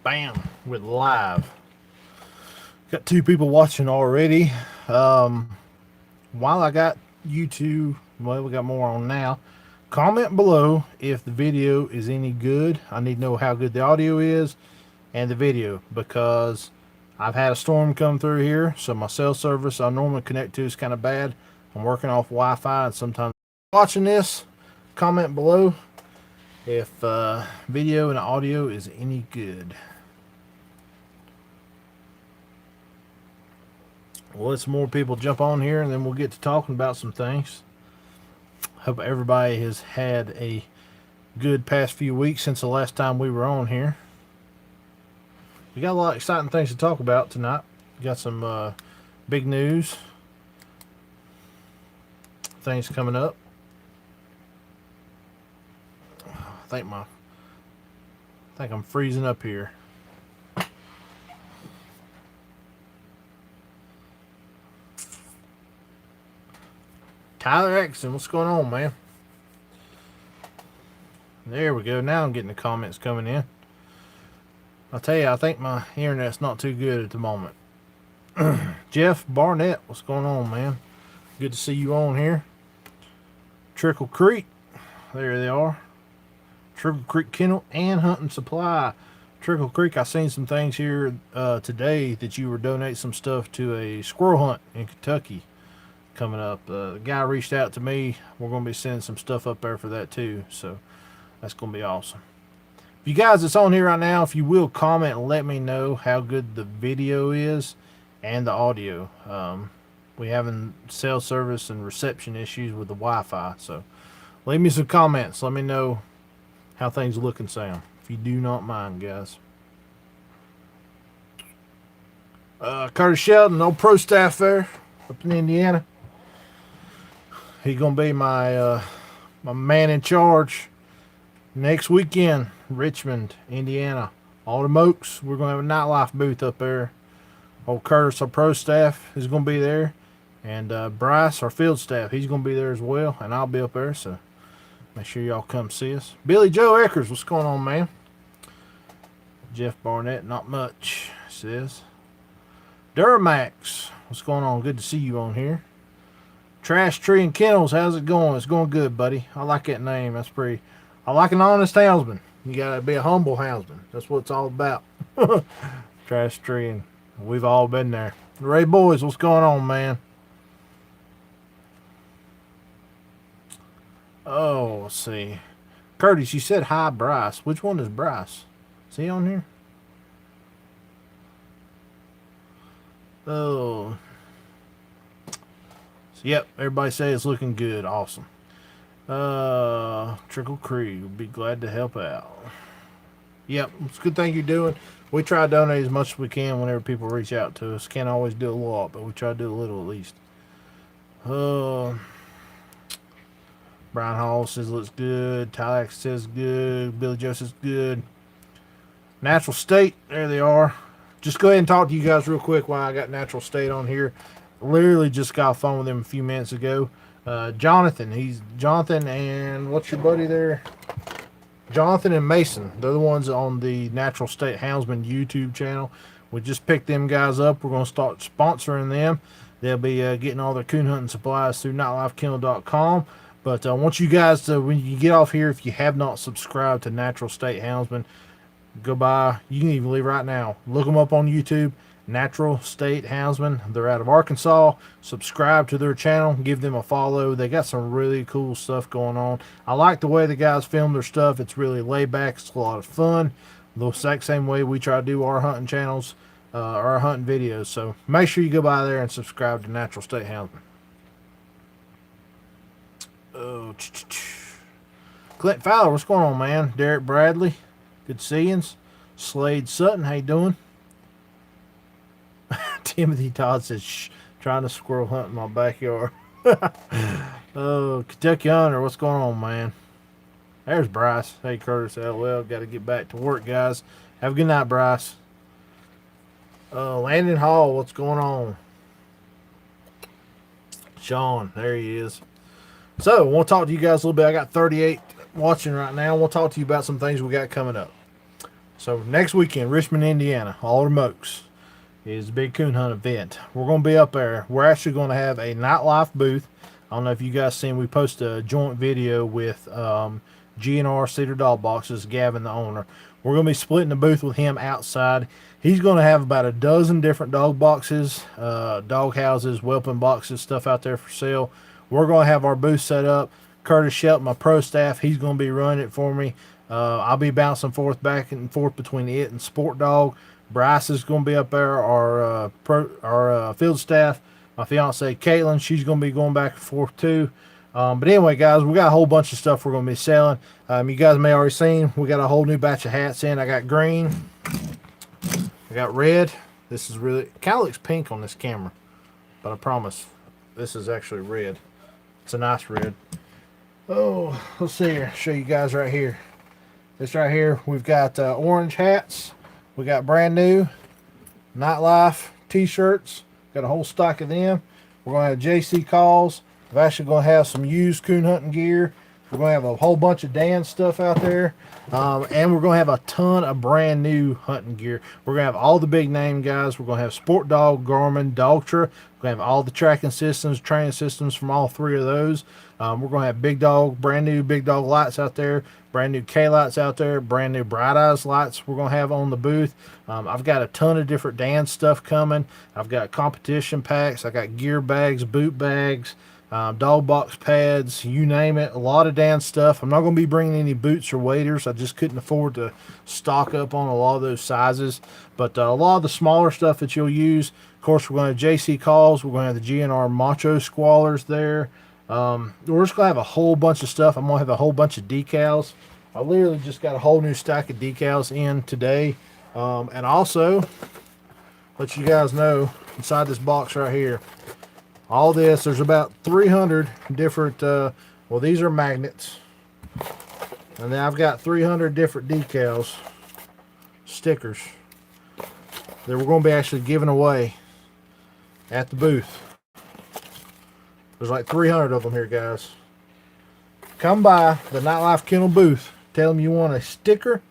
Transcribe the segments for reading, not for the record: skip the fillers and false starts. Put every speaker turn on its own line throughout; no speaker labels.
Bam, with live. Got two people watching already. Um, while I got you two, well, we got more on now. Comment below if the video is any good. I need to know how good the audio is and the video because I've had a storm come through here, so my cell service I normally connect to is kind of bad. I'm working off Wi-Fi, and sometimes watching this. Comment below if video and audio is any good. We'll let some more people jump on here, and then we'll get to talking about some things. Hope everybody has had a good past few weeks since the last time we were on here. We got a lot of exciting things to talk about tonight. We got some big news, things coming up. I think I'm freezing up here. Tyler Exton, what's going on, man? There we go. Now I'm getting the comments coming in. I'll tell you, I think my internet's not too good at the moment. Jeff Barnett, what's going on, man? Good to see you on here. Trickle Creek, there they are. Trickle Creek Kennel and Hunting Supply. Trickle Creek, I seen some things here today that you were donating some stuff to a squirrel hunt in Kentucky coming up. The guy reached out to me. We're going to be sending some stuff up there for that too, so that's going to be awesome. If you guys that's on here right now, if you will comment and let me know how good the video is and the audio. We having cell service and reception issues with the Wi-Fi, so leave me some comments. Let me know how things look and sound, if you do not mind, guys. Curtis Sheldon, old pro staff there up in Indiana. He's gonna be my my man in charge next weekend. Richmond, Indiana. All the Mokes. We're gonna have a nightlife booth up there. Old Curtis, our pro staff, is gonna be there, and Bryce, our field staff, he's gonna be there as well, and I'll be up there. So make sure y'all come see us. Billy Joe Eckers, what's going on, man? Jeff Barnett, not much, says. Duramax, what's going on? Good to see you on here. Trash Tree and Kennels, how's it going? It's going good, buddy. I like that name. That's pretty. I like an honest houndsman. You gotta be a humble houndsman. That's what it's all about. Trash Tree, and we've all been there. Ray Boys, what's going on, man? Oh, let's see. Curtis, you said hi, Bryce. Which one is Bryce? Is he on here? Oh. So, yep, everybody say it's looking good. Awesome. Trickle Creek, would be glad to help out. Yep, it's a good thing you're doing. We try to donate as much as we can whenever people reach out to us. Can't always do a lot, but we try to do a little at least. Brian Hall says looks good. Tylex says good. Billy Joe says good. Natural State, there they are. Just go ahead and talk to you guys real quick while I got Natural State on here. Literally just got off the phone with him a few minutes ago. Jonathan, he's Jonathan, and what's your buddy there? Jonathan and Mason. They're the ones on the Natural State Houndsman YouTube channel. We just picked them guys up. We're going to start sponsoring them. They'll be getting all their coon hunting supplies through nightlifekennel.com. But I want you guys to, when you get off here, if you have not subscribed to Natural State Houndsman, go by. You can even leave right now. Look them up on YouTube. Natural State Houndsman. They're out of Arkansas. Subscribe to their channel. Give them a follow. They got some really cool stuff going on. I like the way the guys film their stuff. It's really laid back. It's a lot of fun. The exact same way we try to do our hunting channels, our hunting videos. So make sure you go by there and subscribe to Natural State Houndsman. Oh, Clint Fowler, what's going on, man? Derek Bradley, good seeings. Slade Sutton, how you doing? Timothy Todd says, shh, trying to squirrel hunt in my backyard. Oh, Kentucky Hunter, what's going on, man? There's Bryce. Hey, Curtis, LL, got to get back to work, guys. Have a good night, Bryce. Landon Hall, what's going on? Sean, there he is. So, I want to talk to you guys a little bit. I got 38 watching right now. I want to talk to you about some things we got coming up. So next weekend, Richmond, Indiana, Alderm Oaks is a big coon hunt event. We're going to be up there. We're actually going to have a nightlife booth. I don't know if you guys seen, we posted a joint video with GNR Cedar Dog Boxes, Gavin, the owner. We're going to be splitting the booth with him outside. He's going to have about a dozen different dog boxes, dog houses, whelping boxes, stuff out there for sale. We're going to have our booth set up. Curtis Shelton, my pro staff, he's going to be running it for me. I'll be bouncing back and forth between it and Sport Dog. Bryce is going to be up there, our field staff. My fiance Caitlin, she's going to be going back and forth too. But anyway, guys, we got a whole bunch of stuff we're going to be selling. You guys may already seen, we got a whole new batch of hats in. I got green. I got red. This is really, kind of looks pink on this camera, but I promise this is actually red. It's a nice red. Oh, let's see here. Show you guys right here. This right here, we've got orange hats. We got brand new Nightlife t-shirts. Got a whole stock of them. We're going to have JC calls. We're actually going to have some used coon hunting gear. We're going to have a whole bunch of Dan stuff out there. And we're going to have a ton of brand new hunting gear. We're going to have all the big name guys. We're going to have Sport Dog, Garmin, Dogtra. We're going to have all the tracking systems, training systems from all three of those. We're going to have Big Dog, brand new Big Dog lights out there, brand new K lights out there, brand new Bright Eyes lights we're going to have on the booth. I've got a ton of different Dan stuff coming. I've got competition packs. I got gear bags, boot bags, dog box pads, you name it. A lot of Dan stuff. I'm not going to be bringing any boots or waders. I just couldn't afford to stock up on a lot of those sizes. But a lot of the smaller stuff that you'll use. Of course, we're going to have JC calls. We're going to have the GNR Macho Squallers there. We're just going to have a whole bunch of stuff. I'm going to have a whole bunch of decals. I literally just got a whole new stack of decals in today. And also, let you guys know, inside this box right here, all this, there's about 300 different, well, these are magnets. And then I've got 300 different decals, stickers, that we're going to be actually giving away at the booth. There's like 300 of them here, guys. Come by the Nightlife Kennel booth. Tell them you want a sticker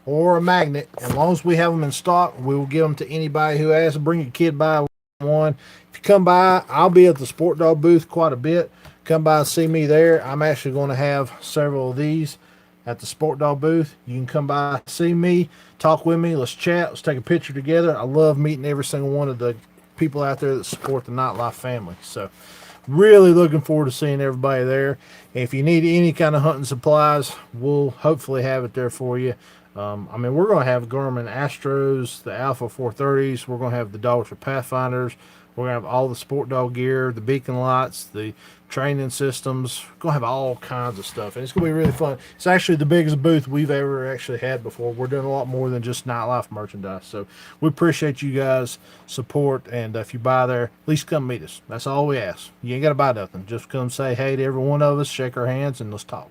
or a magnet. As long as we have them in stock, we will give them to anybody who asks. Bring your kid by one. If you come by, I'll be at the Sport Dog booth quite a bit. Come by and see me there. I'm actually going to have several of these at the Sport Dog booth. You can come by, see me, talk with me. Let's chat. Let's take a picture together. I love meeting every single one of the people out there that support the Nightlife family. So, really looking forward to seeing everybody there. If you need any kind of hunting supplies, we'll hopefully have it there for you. I mean, we're going to have Garmin Astros, the Alpha 430s. We're going to have the Dogtra Pathfinders. We're going to have all the Sport Dog gear, the beacon lights, the training systems. We're going to have all kinds of stuff, and it's going to be really fun. It's actually the biggest booth we've ever actually had before. We're doing a lot more than just Nightlife merchandise, so we appreciate you guys' support, and if you buy there, at least come meet us. That's all we ask. You ain't got to buy nothing. Just come say hey to every one of us, shake our hands, and let's talk.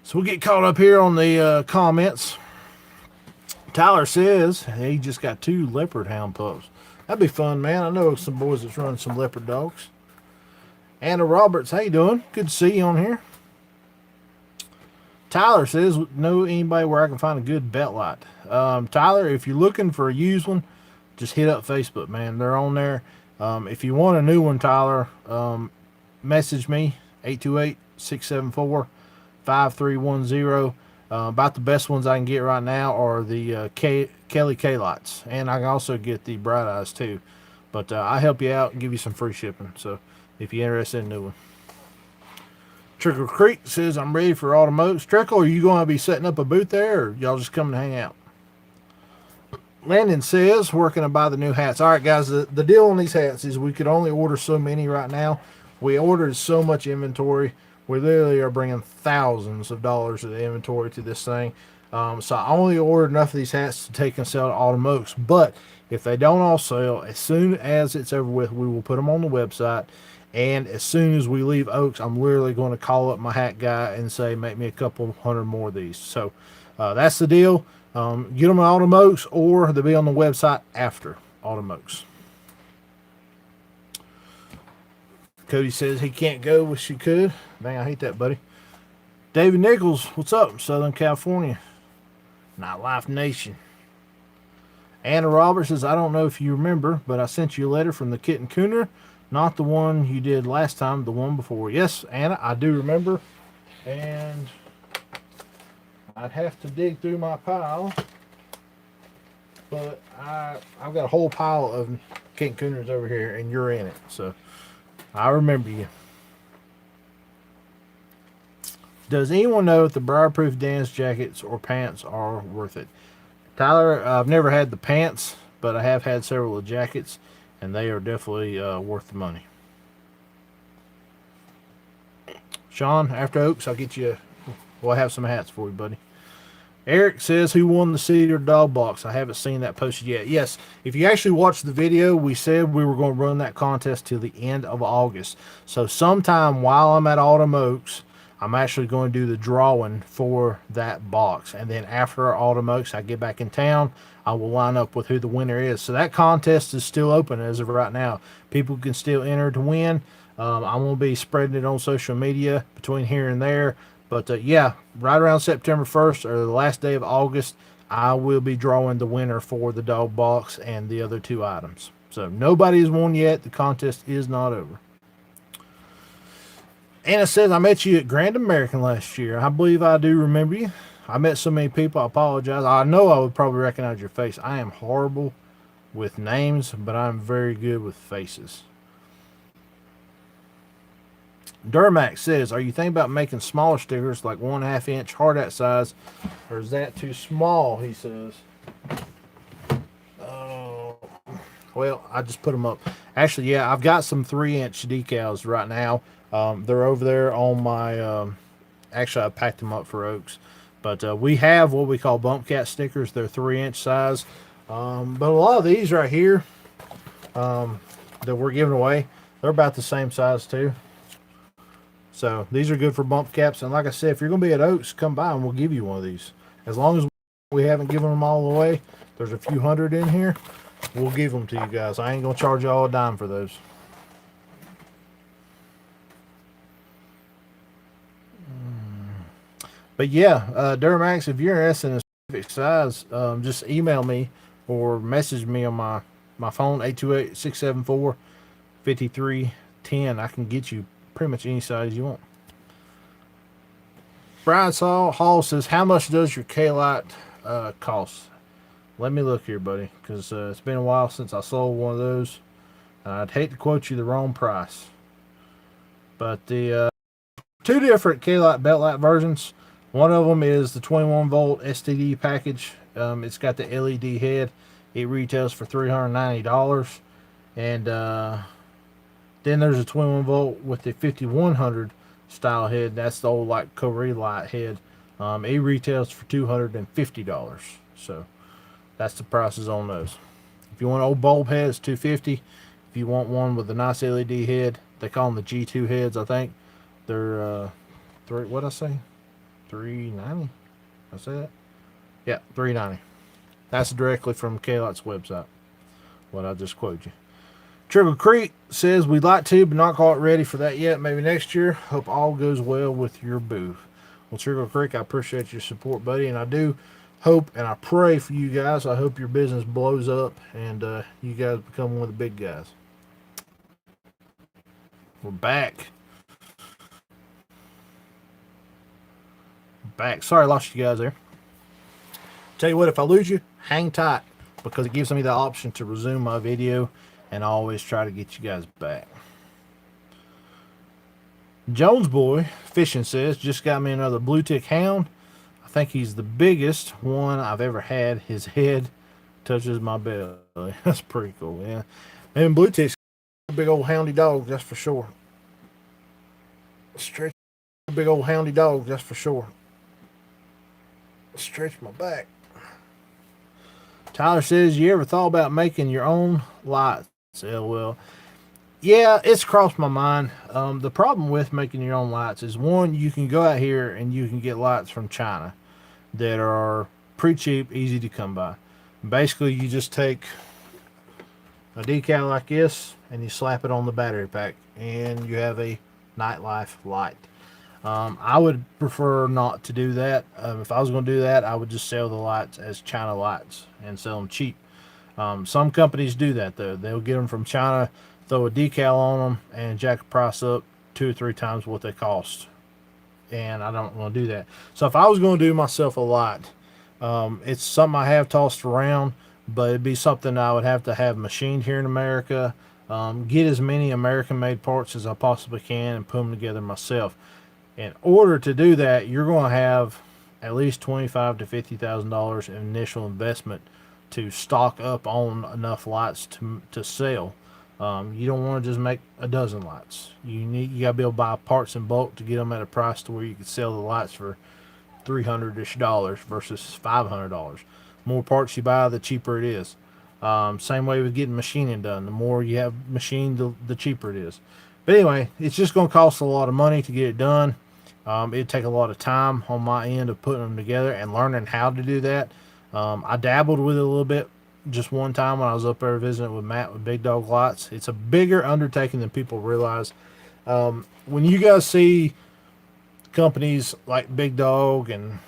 So we'll get caught up here on the comments. Tyler says he just got 2 leopard hound pups. That'd be fun, man. I know some boys that's running some leopard dogs. Anna Roberts, how you doing? Good to see you on here. Tyler says, know anybody where I can find a good bet light? Tyler, if you're looking for a used one, just hit up Facebook, man. They're on there. If you want a new one, Tyler, message me, 828-674-5310. About the best ones I can get right now are the Kelly K-Lights. And I can also get the Bright Eyes too. But I'll help you out and give you some free shipping. So if you're interested in a new one. Trickle Creek says, I'm ready for Alderm Oaks. Trickle, are you going to be setting up a booth there, or y'all just coming to hang out? Landon says, working to buy the new hats. All right, guys, the deal on these hats is we could only order so many right now. We ordered so much inventory. We literally are bringing thousands of dollars of inventory to this thing. So I only ordered enough of these hats to take and sell to Alderm Oaks. But if they don't all sell, as soon as it's over with, we will put them on the website. And as soon as we leave Oaks, I'm literally going to call up my hat guy and say, make me a couple hundred more of these. So that's the deal. Get them at Alderm Oaks, or they'll be on the website after Alderm Oaks. Cody says he can't go. Wish he could. Dang, I hate that, buddy. David Nichols, what's up? Southern California. Nightlife Nation. Anna Roberts says, I don't know if you remember, but I sent you a letter from the Kitten Cooner. Not the one you did last time, the one before. Yes, Anna, I do remember. And I'd have to dig through my pile. But I've got a whole pile of Kitten Cooners over here, and you're in it. So I remember you. Does anyone know if the Briarproof dance jackets or pants are worth it? Tyler, I've never had the pants, but I have had several of the jackets, and they are definitely worth the money. Sean, after Oaks, I'll get you. We'll have some hats for you, buddy. Eric says, who won the Cedar Dog Box? I haven't seen that posted yet. Yes, if you actually watched the video, we said we were going to run that contest till the end of August. So sometime while I'm at Autumn Oaks, I'm actually going to do the drawing for that box. And then after Autumn Oaks, I get back in town, I will line up with who the winner is. So that contest is still open as of right now. People can still enter to win. I'm going to be spreading it on social media between here and there. But yeah, right around September 1st or the last day of August, I will be drawing the winner for the dog box and the other two items. So nobody's won yet. The contest is not over. Anna says, I met you at Grand American last year. I believe I do remember you. I met so many people, I apologize. I know I would probably recognize your face. I am horrible with names, but I'm very good with faces. Duramax says, are you thinking about making smaller stickers like 1.5 inch hard hat size, or is that too small? He says. Well, I just put them up. Actually, yeah, I've got some 3-inch decals right now. They're over there on my. Actually, I packed them up for Oaks, but we have what we call bump cat stickers. They're 3-inch size, but a lot of these right here that we're giving away, they're about the same size too. So these are good for bump caps. And like I said, if you're going to be at Oaks, come by and we'll give you one of these. As long as we haven't given them all away, there's a few hundred in here, we'll give them to you guys. I ain't going to charge you all a dime for those. But yeah, Duramax, if you're interested in a specific size, just email me or message me on my phone, 828-674-5310. I can get you pretty much any size you want. Brian Hall says, how much does your K-Lite cost? Let me look here, buddy, because it's been a while since I sold one of those. I'd hate to quote you the wrong price. But the two different K-Lite Beltline versions. One of them is the 21 volt STD package. It's got the LED head. It retails for $390. And then there's a 21 volt with the 5100 style head. That's the old like Corey light head. It retails for $250. So that's the prices on those. If you want an old bulb head, it's $250. If you want one with a nice LED head, they call them the G2 heads, I think. They're what'd I say? $390. I say that? Yeah, $390. That's directly from K-Lite's website. What I just quoted you. Trickle Creek says, we'd like to, but not quite ready for that yet. Maybe next year. Hope all goes well with your booth. Well, Trickle Creek, I appreciate your support, buddy. And I do hope and I pray for you guys. I hope your business blows up and you guys become one of the big guys. We're back. Sorry I lost you guys there. Tell you what, if I lose you, hang tight, because it gives me the option to resume my video, and I always try to get you guys back. Jones Boy Fishing says, just got me another blue tick hound. I think he's the biggest one I've ever had. His head touches my belly. That's pretty cool, yeah. And blue ticks, big old houndy dog, that's for sure. Stretch, big old houndy dog, that's for sure. Stretch my back. Tyler says, you ever thought about making your own lights? LOL. Yeah, it's crossed my mind. The problem with making your own lights is, one, you can go out here and you can get lights from China that are pretty cheap, easy to come by. Basically, you just take a decal like this and you slap it on the battery pack and you have a nightlife light. I would prefer not to do that. If I was going to do that, I would just sell the lights as China lights and sell them cheap. Some companies do that though. They'll get them from China, throw a decal on them, and jack the price up 2 or 3 times what they cost. And I don't want to do that. So if I was going to do myself a light, it's something I have tossed around, but it'd be something I would have to have machined here in America. Get as many American-made parts as I possibly can and put them together myself. In order to do that, you're going to have at least $25,000 to $50,000 initial investment to stock up on enough lights to sell. You don't want to just make a dozen lights. You gotta be able to buy parts in bulk to get them at a price to where you can sell the lights for $300-ish versus $500. More parts you buy, the cheaper it is. Same way with getting machining done. The more you have machined, the cheaper it is. But anyway, it's just going to cost a lot of money to get it done. It'd take a lot of time on my end of putting them together and learning how to do that. I dabbled with it a little bit just one time when I was up there visiting with Matt with Big Dog Lights. It's a bigger undertaking than people realize. When you guys see companies like Big Dog and,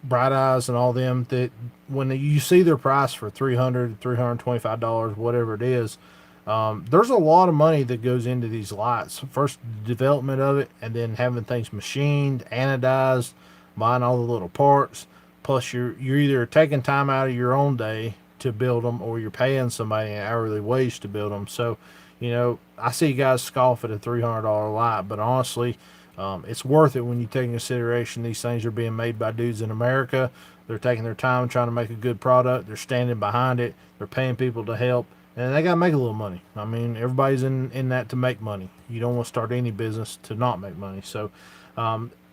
Bright Eyes and all them, that when you see their price for $300, $325, whatever it is, there's a lot of money that goes into these lights. First, development of it, and then having things machined, anodized, buying all the little parts. Plus, you're either taking time out of your own day to build them, or you're paying somebody an hourly wage to build them. So, I see guys scoff at a $300 light, but honestly, it's worth it when you take into consideration these things are being made by dudes in America. They're taking their time trying to make a good product. They're standing behind it. They're paying people to help. And they got to make a little money. I mean, everybody's in that to make money. You don't want to start any business to not make money. So,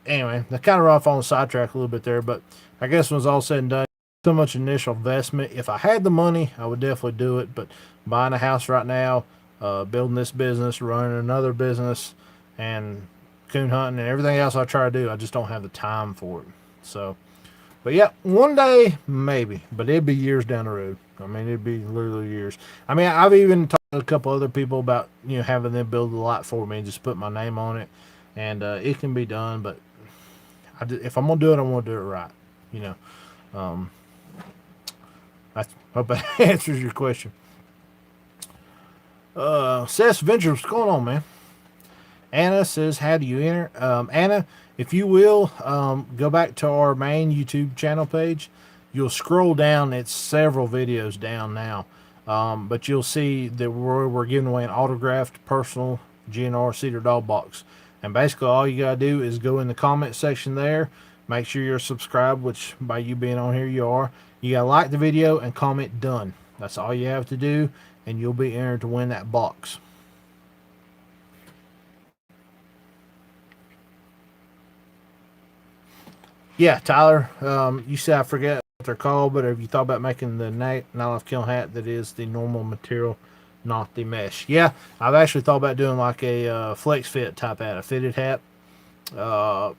anyway, I kind of off on the sidetrack a little bit there. But I guess when it's all said and done, so much initial investment. If I had the money, I would definitely do it. But buying a house right now, building this business, running another business, and coon hunting and everything else I try to do, I just don't have the time for it. So, but yeah, one day maybe, but it'd be years down the road. I mean, it'd be literally years. I mean, I've even talked to a couple other people about having them build the lot for me and just put my name on it, and it can be done. But if I'm gonna do it, I want to do it right. I hope that answers your question. Seth Ventures, what's going on, man? Anna says, how do you enter? Anna, if you will, go back to our main YouTube channel page. You'll scroll down. It's several videos down now. But you'll see that we're giving away an autographed personal GNR Cedar Dog box. And basically all you got to do is go in the comment section there. Make sure you're subscribed, which by you being on here, you are. You got to like the video and comment done. That's all you have to do. And you'll be entered to win that box. Yeah, Tyler, you said I forget what they're called, but have you thought about making the Night Life Killing hat that is the normal material, not the mesh? Yeah, I've actually thought about doing like a flex fit type hat, a fitted hat. But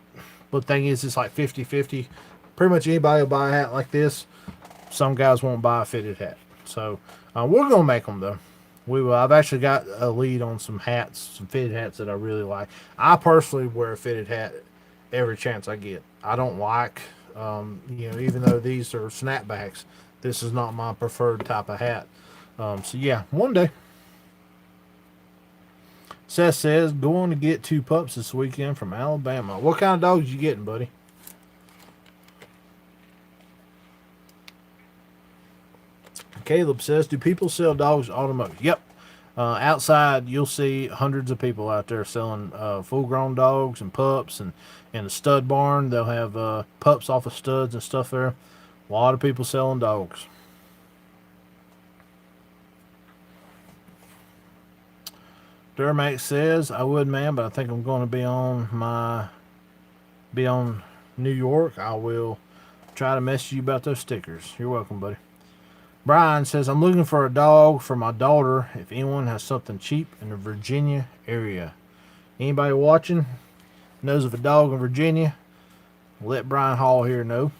the thing is, it's like 50-50. Pretty much anybody will buy a hat like this. Some guys won't buy a fitted hat. So we're going to make them, though. We will. I've actually got a lead on some hats, some fitted hats that I really like. I personally wear a fitted hat every chance I get. I don't like, even though these are snapbacks, this is not my preferred type of hat. So yeah, one day. Seth says, going to get 2 pups this weekend from Alabama. What kind of dogs you getting, buddy? Caleb says, do people sell dogs automotive? Yep. Outside, you'll see hundreds of people out there selling full-grown dogs and pups, and in the stud barn, they'll have pups off of studs and stuff there. A lot of people selling dogs. Durmax says, I would, man, but I think I'm going to be on New York. I will try to message you about those stickers. You're welcome, buddy. Brian says, I'm looking for a dog for my daughter. If anyone has something cheap in the Virginia area. Anybody watching knows of a dog in Virginia, let Brian Hall here know.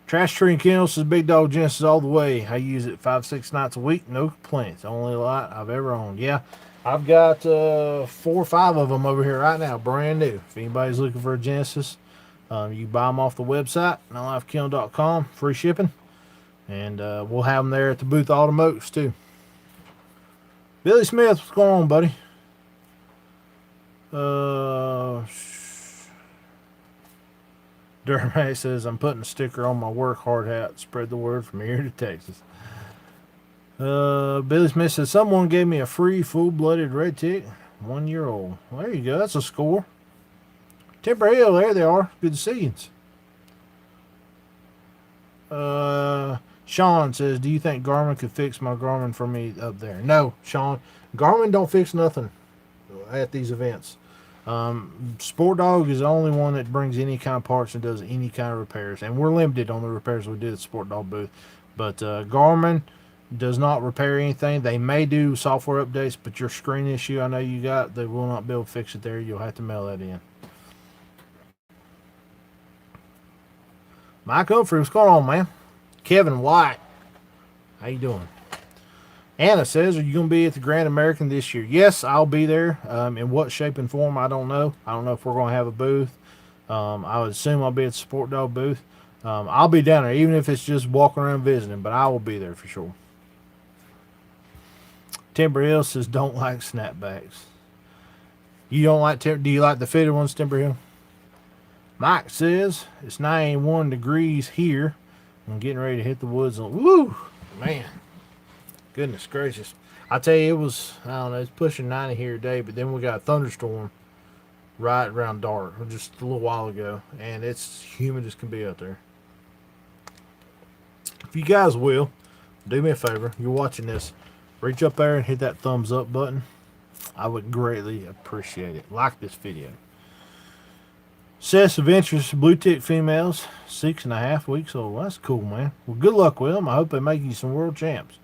Trash Tree and Kennel says, Big Dog Genesis all the way. I use it 5-6 nights a week. No complaints. Only light I've ever owned. Yeah, I've got 4 or 5 of them over here right now, brand new. If anybody's looking for a Genesis, you buy them off the website, notlifekiln.com, free shipping. And we'll have them there at the booth Automotives too. Billy Smith, what's going on, buddy? Durham says, I'm putting a sticker on my work hard hat. Spread the word from here to Texas. Billy Smith says, someone gave me a free full-blooded red tick. 1 year old. Well, there you go. That's a score. Timber Hill, there they are. Good to see you. Sean says, do you think Garmin could fix my Garmin for me up there? No, Sean. Garmin don't fix nothing at these events. Sport Dog is the only one that brings any kind of parts and does any kind of repairs. And we're limited on the repairs we do at the Sport Dog booth. But Garmin does not repair anything. They may do software updates, but your screen issue I know you got, they will not be able to fix it there. You'll have to mail that in. Mike Humphrey, what's going on, man? Kevin White, how you doing? Anna says, are you going to be at the Grand American this year? Yes, I'll be there. In what shape and form, I don't know. I don't know if we're going to have a booth. I would assume I'll be at the Sport Dog booth. I'll be down there, even if it's just walking around visiting, but I will be there for sure. Timber Hill says, don't like snapbacks. You don't like, do you like the fitted ones, Timber Hill? Mike says, it's 91 degrees here. I'm getting ready to hit the woods. Woo, man. Goodness gracious. I tell you, it was, I don't know, it's pushing 90 here today, but then we got a thunderstorm right around dark, just a little while ago, and it's humid as can be out there. If you guys will, do me a favor, you're watching this, reach up there and hit that thumbs up button. I would greatly appreciate it. Like this video. Sets of interest, blue tick females, 6.5 weeks old. Well, that's cool, man. Well, good luck with them. I hope they make you some world champs.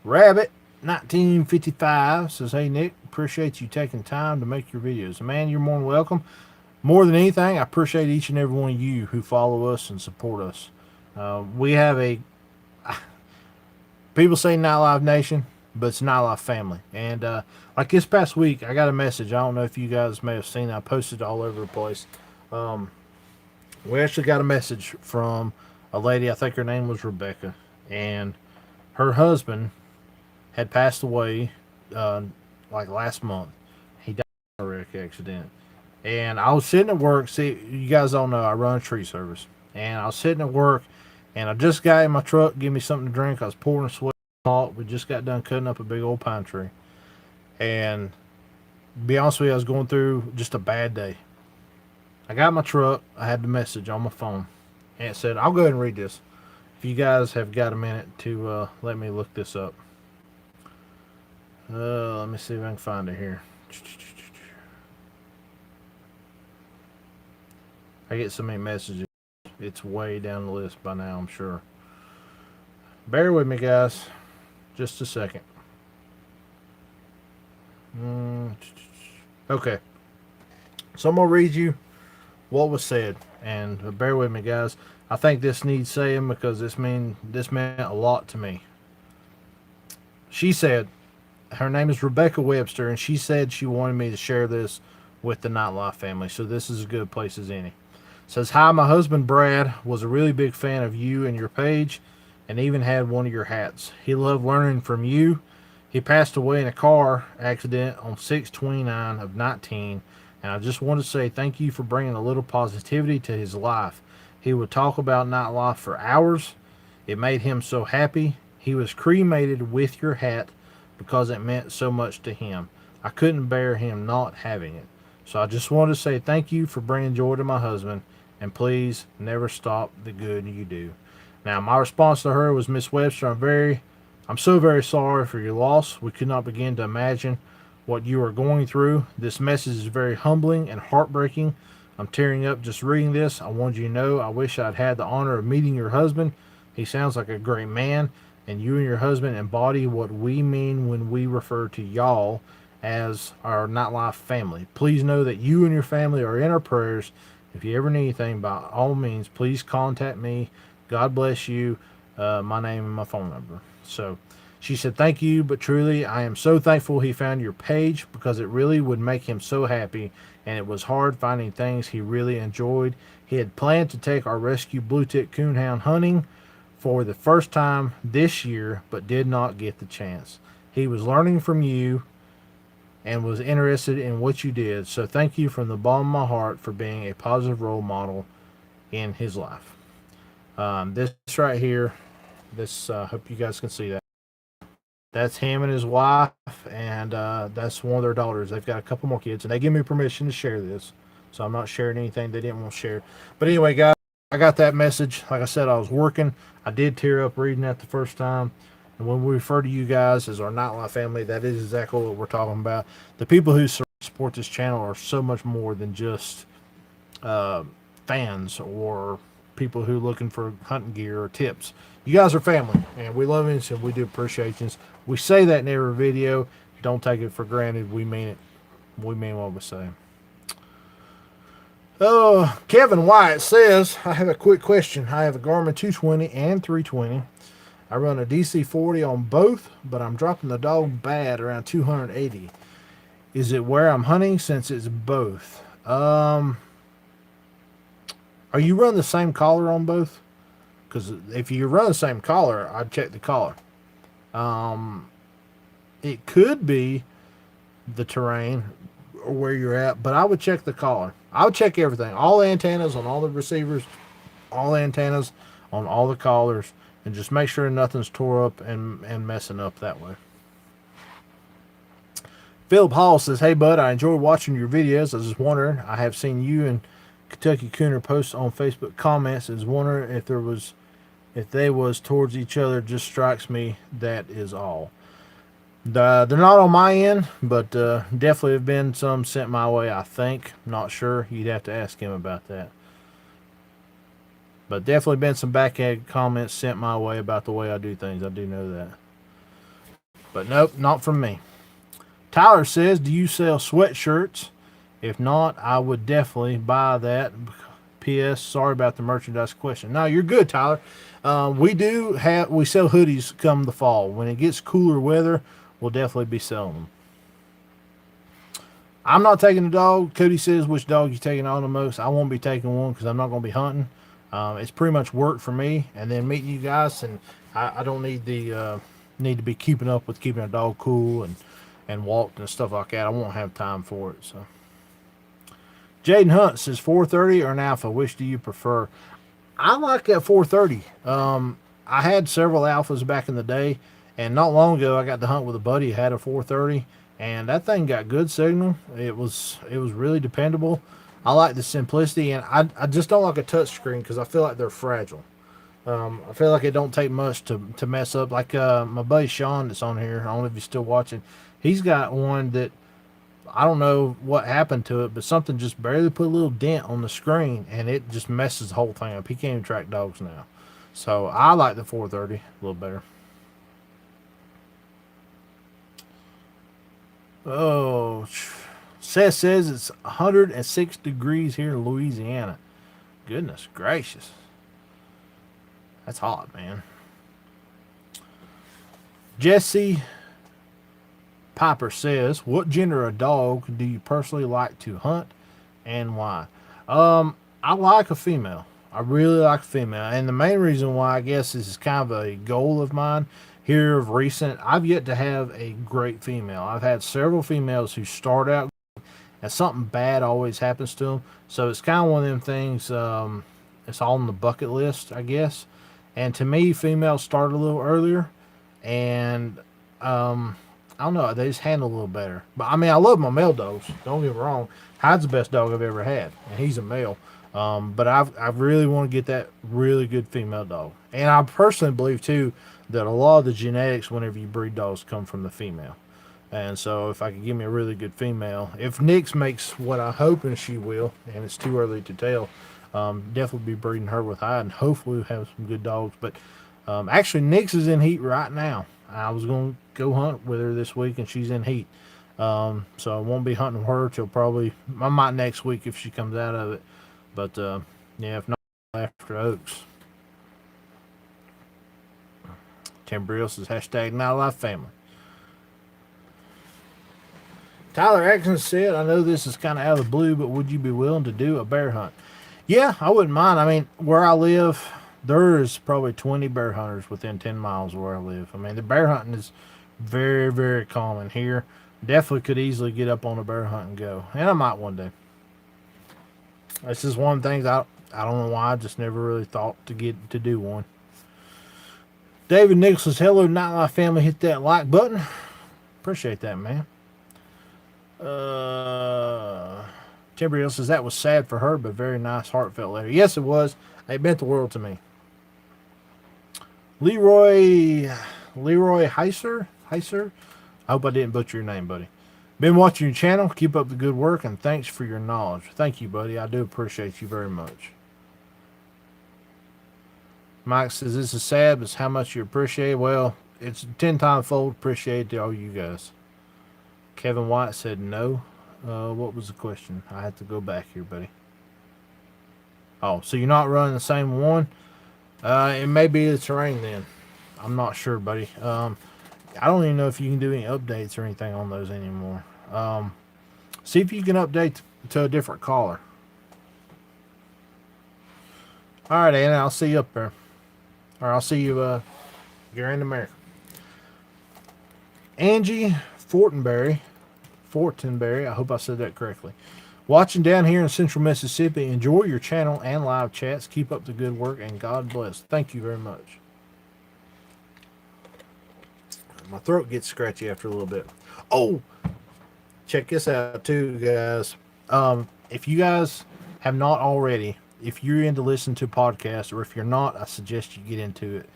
Rabbit 1955 says, hey Nick, appreciate you taking time to make your videos. Man, you're more than welcome. More than anything, I appreciate each and every one of you who follow us and support us. We have people say Not Live Nation, but it's Not Live family. And like this past week, I got a message. I don't know if you guys may have seen it. I posted it all over the place. We actually got a message from a lady, I think her name was Rebecca, and her husband had passed away like last month. He died in a wreck accident. And I was sitting at work. See, you guys all know I run a tree service. And I was sitting at work, and I just got in my truck, give me something to drink. I was pouring a sweat salt. We just got done cutting up a big old pine tree. And to be honest with you, I was going through just a bad day. I got my truck. I had the message on my phone. And it said, I'll go ahead and read this. If you guys have got a minute to let me look this up. Let me see if I can find it here. I get so many messages. It's way down the list by now, I'm sure. Bear with me, guys. Just a second. Okay. So I'm going to read you what was said. And bear with me, guys. I think this needs saying because this meant a lot to me. She said, her name is Rebecca Webster, and she said she wanted me to share this with the Not Life family. So this is as good a place as any. It says, hi, my husband Brad was a really big fan of you and your page, and even had one of your hats. He loved learning from you. He passed away in a car accident on 6/29 of 19, and I just want to say thank you for bringing a little positivity to his life. He would talk about Not Life for hours. It made him so happy. He was cremated with your hat because it meant so much to him. I couldn't bear him not having it. So I just wanted to say thank you for bringing joy to my husband, and please never stop the good you do. Now, my response to her was, Miss Webster, I'm so very sorry for your loss. We could not begin to imagine what you are going through. This message is very humbling and heartbreaking. I'm tearing up just reading this. I wanted you to know I wish I'd had the honor of meeting your husband. He sounds like a great man, and you and your husband embody what we mean when we refer to y'all as our Not Life family. Please know that you and your family are in our prayers. If you ever need anything, by all means, please contact me. God bless you. My name and my phone number. So She said, "Thank you, but truly, I am so thankful he found your page because it really would make him so happy, and it was hard finding things he really enjoyed. He had planned to take our rescue blue tick coonhound hunting for the first time this year, but did not get the chance. He was learning from you and was interested in what you did. So thank you from the bottom of my heart for being a positive role model in his life." This right here, this hope you guys can see that. That's him and his wife, and that's one of their daughters. They've got a couple more kids, and they give me permission to share this, so I'm not sharing anything they didn't want to share. But anyway, guys, I got that message. Like I said, I was working. I did tear up reading that the first time. And when we refer to you guys as our Nightlife family, that is exactly what we're talking about. The people who support this channel are so much more than just fans or people who are looking for hunting gear or tips. You guys are family, and we love you, and we do appreciate you. We say that in every video. Don't take it for granted. We mean it. We mean what we say. Oh, Kevin Wyatt says, "I have a quick question. I have a Garmin 220 and 320. I run a DC-40 on both, but I'm dropping the dog bad around 280. Is it where I'm hunting since it's both? Are you running the same collar on both? Because if you run the same collar, I'd check the collar. It could be the terrain or where you're at, but I would check the collar. I would check everything. All the antennas on all the receivers, all the antennas on all the collars, and just make sure nothing's tore up and messing up that way." Philip Hall says, "Hey, bud, I enjoy watching your videos. I was just wondering, I have seen you and Kentucky Cooner posts on Facebook comments. I was wondering if they was towards each other. Just strikes me, that is all." They're not on my end, but definitely have been some sent my way, I think. Not sure. You'd have to ask him about that. But definitely been some backhand comments sent my way about the way I do things. I do know that. But nope, not from me. Tyler says, "Do you sell sweatshirts? If not, I would definitely buy that. P.S. Sorry about the merchandise question." No, you're good, Tyler. We sell hoodies come the fall. When it gets cooler weather, we'll definitely be selling them. I'm not taking the dog. Cody says, "Which dog you taking on the most?" I won't be taking one because I'm not going to be hunting. It's pretty much work for me, and then meeting you guys, and I don't need need to be keeping up with keeping a dog cool and walked and stuff like that. I won't have time for it. So, Jaden Hunt says, 430 or an Alpha, which do you prefer? I like that 430. I had several Alphas back in the day, and not long ago I got to hunt with a buddy who had a 430, and that thing got good signal. It was really dependable. I like the simplicity, and I just don't like a touch screen because I feel like they're fragile. I feel like it don't take much to mess up. Like my buddy Sean that's on here, I don't know if he's still watching. He's got one that I don't know what happened to it, but something just barely put a little dent on the screen, and it just messes the whole thing up. He can't even track dogs now. So I like the 430 a little better. Oh, Seth says it's 106 degrees here in Louisiana. Goodness gracious. That's hot, man. Jesse Piper says, "What gender of dog do you personally like to hunt and why?" I like a female. I really like a female. And the main reason why, I guess, this is kind of a goal of mine here of recent. I've yet to have a great female. I've had several females who start out and something bad always happens to them. So it's kind of one of them things, it's all on the bucket list, I guess. And to me, females start a little earlier. And I don't know, they just handle a little better. But I mean, I love my male dogs. Don't get me wrong. Hyde's the best dog I've ever had, and he's a male. But I really want to get that really good female dog. And I personally believe too that a lot of the genetics, whenever you breed dogs, come from the female. And so if I could give me a really good female, if Nyx makes what I'm hoping she will, and it's too early to tell, definitely be breeding her with Hyde, and hopefully we'll have some good dogs. But actually, Nyx is in heat right now. I was going to go hunt with her this week, and she's in heat. So I won't be hunting her till probably, I might next week if she comes out of it. But yeah, if not, after Oaks. Timber says hashtag Not Alive Family. Tyler Atkins said, I know this is kind of out of the blue, but would you be willing to do a bear hunt? Yeah, I wouldn't mind. I mean, where I live, there is probably 20 bear hunters within 10 miles of where I live. I mean, the bear hunting is very, very common here. Definitely could easily get up on a bear hunt and go. And I might one day. That's just one of the things I don't know why. I just never really thought to get to do one. David Nichols says, hello, Nightlife family. Hit that like button. Appreciate that, man. Timber says that was sad for her, but very nice, heartfelt letter. Yes, it was. It meant the world to me. Leroy Heiser. I hope I didn't butcher your name, buddy. Been watching your channel. Keep up the good work, and thanks for your knowledge. Thank you, buddy. I do appreciate you very much. Mike says this is sad, but it's how much you appreciate it. Well, it's 10 times fold appreciated to all you guys. Kevin White said no. What was the question? I had to go back here, buddy. Oh, so you're not running the same one? It may be the terrain then. I'm not sure, buddy. I don't even know if you can do any updates or anything on those anymore. See if you can update to a different caller. All right, Anna, I'll see you up there. Or I'll see you here in America. Angie Fortenberry, I hope I said that correctly. Watching down here in Central Mississippi. Enjoy your channel and live chats. Keep up the good work, and God bless. Thank you very much. My throat gets scratchy after a little bit. Oh, check this out too, guys. If you guys have not already, if you're into listening to podcasts, or if you're not, I suggest you get into it.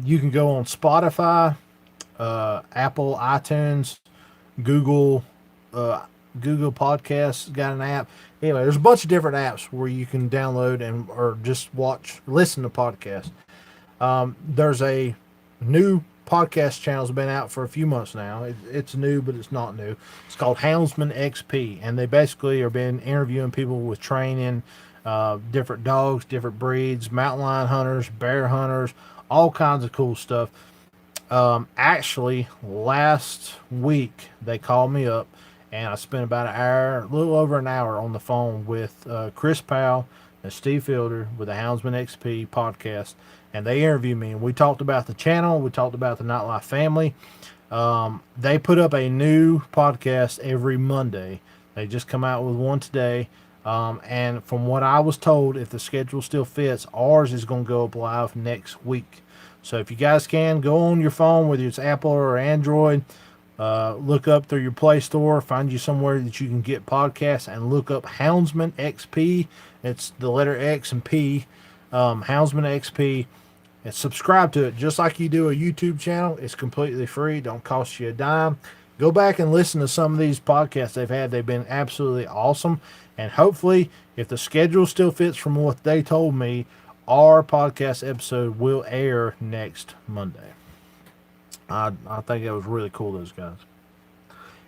You can go on Spotify, Apple, iTunes, Google Podcasts got an app. Anyway, there's a bunch of different apps where you can download and or just listen to podcasts. There's a new podcast channel that's been out for a few months now. It's new, but it's not new. It's called Houndsman XP, and they basically are been interviewing people with training, different dogs, different breeds, mountain lion hunters, bear hunters, all kinds of cool stuff. Actually, last week they called me up, and I spent about an hour, a little over an hour on the phone with Chris Powell and Steve Fielder with the Houndsman XP podcast, and they interviewed me, and we talked about the channel, we talked about the Nightlife family. They put up a new podcast every Monday. They just come out with one today, and from what I was told, if the schedule still fits, ours is going to go up live next week. So if you guys can, go on your phone, whether it's Apple or Android, look up through your Play Store, find you somewhere that you can get podcasts, and look up Houndsman XP. It's the letter X and P, Houndsman XP, and subscribe to it just like you do a YouTube channel. It's completely free, don't cost you a dime. Go back and listen to some of these podcasts they've had. They've been absolutely awesome, and hopefully, if the schedule still fits from what they told me, our podcast episode will air next Monday. I think that was really cool, those guys.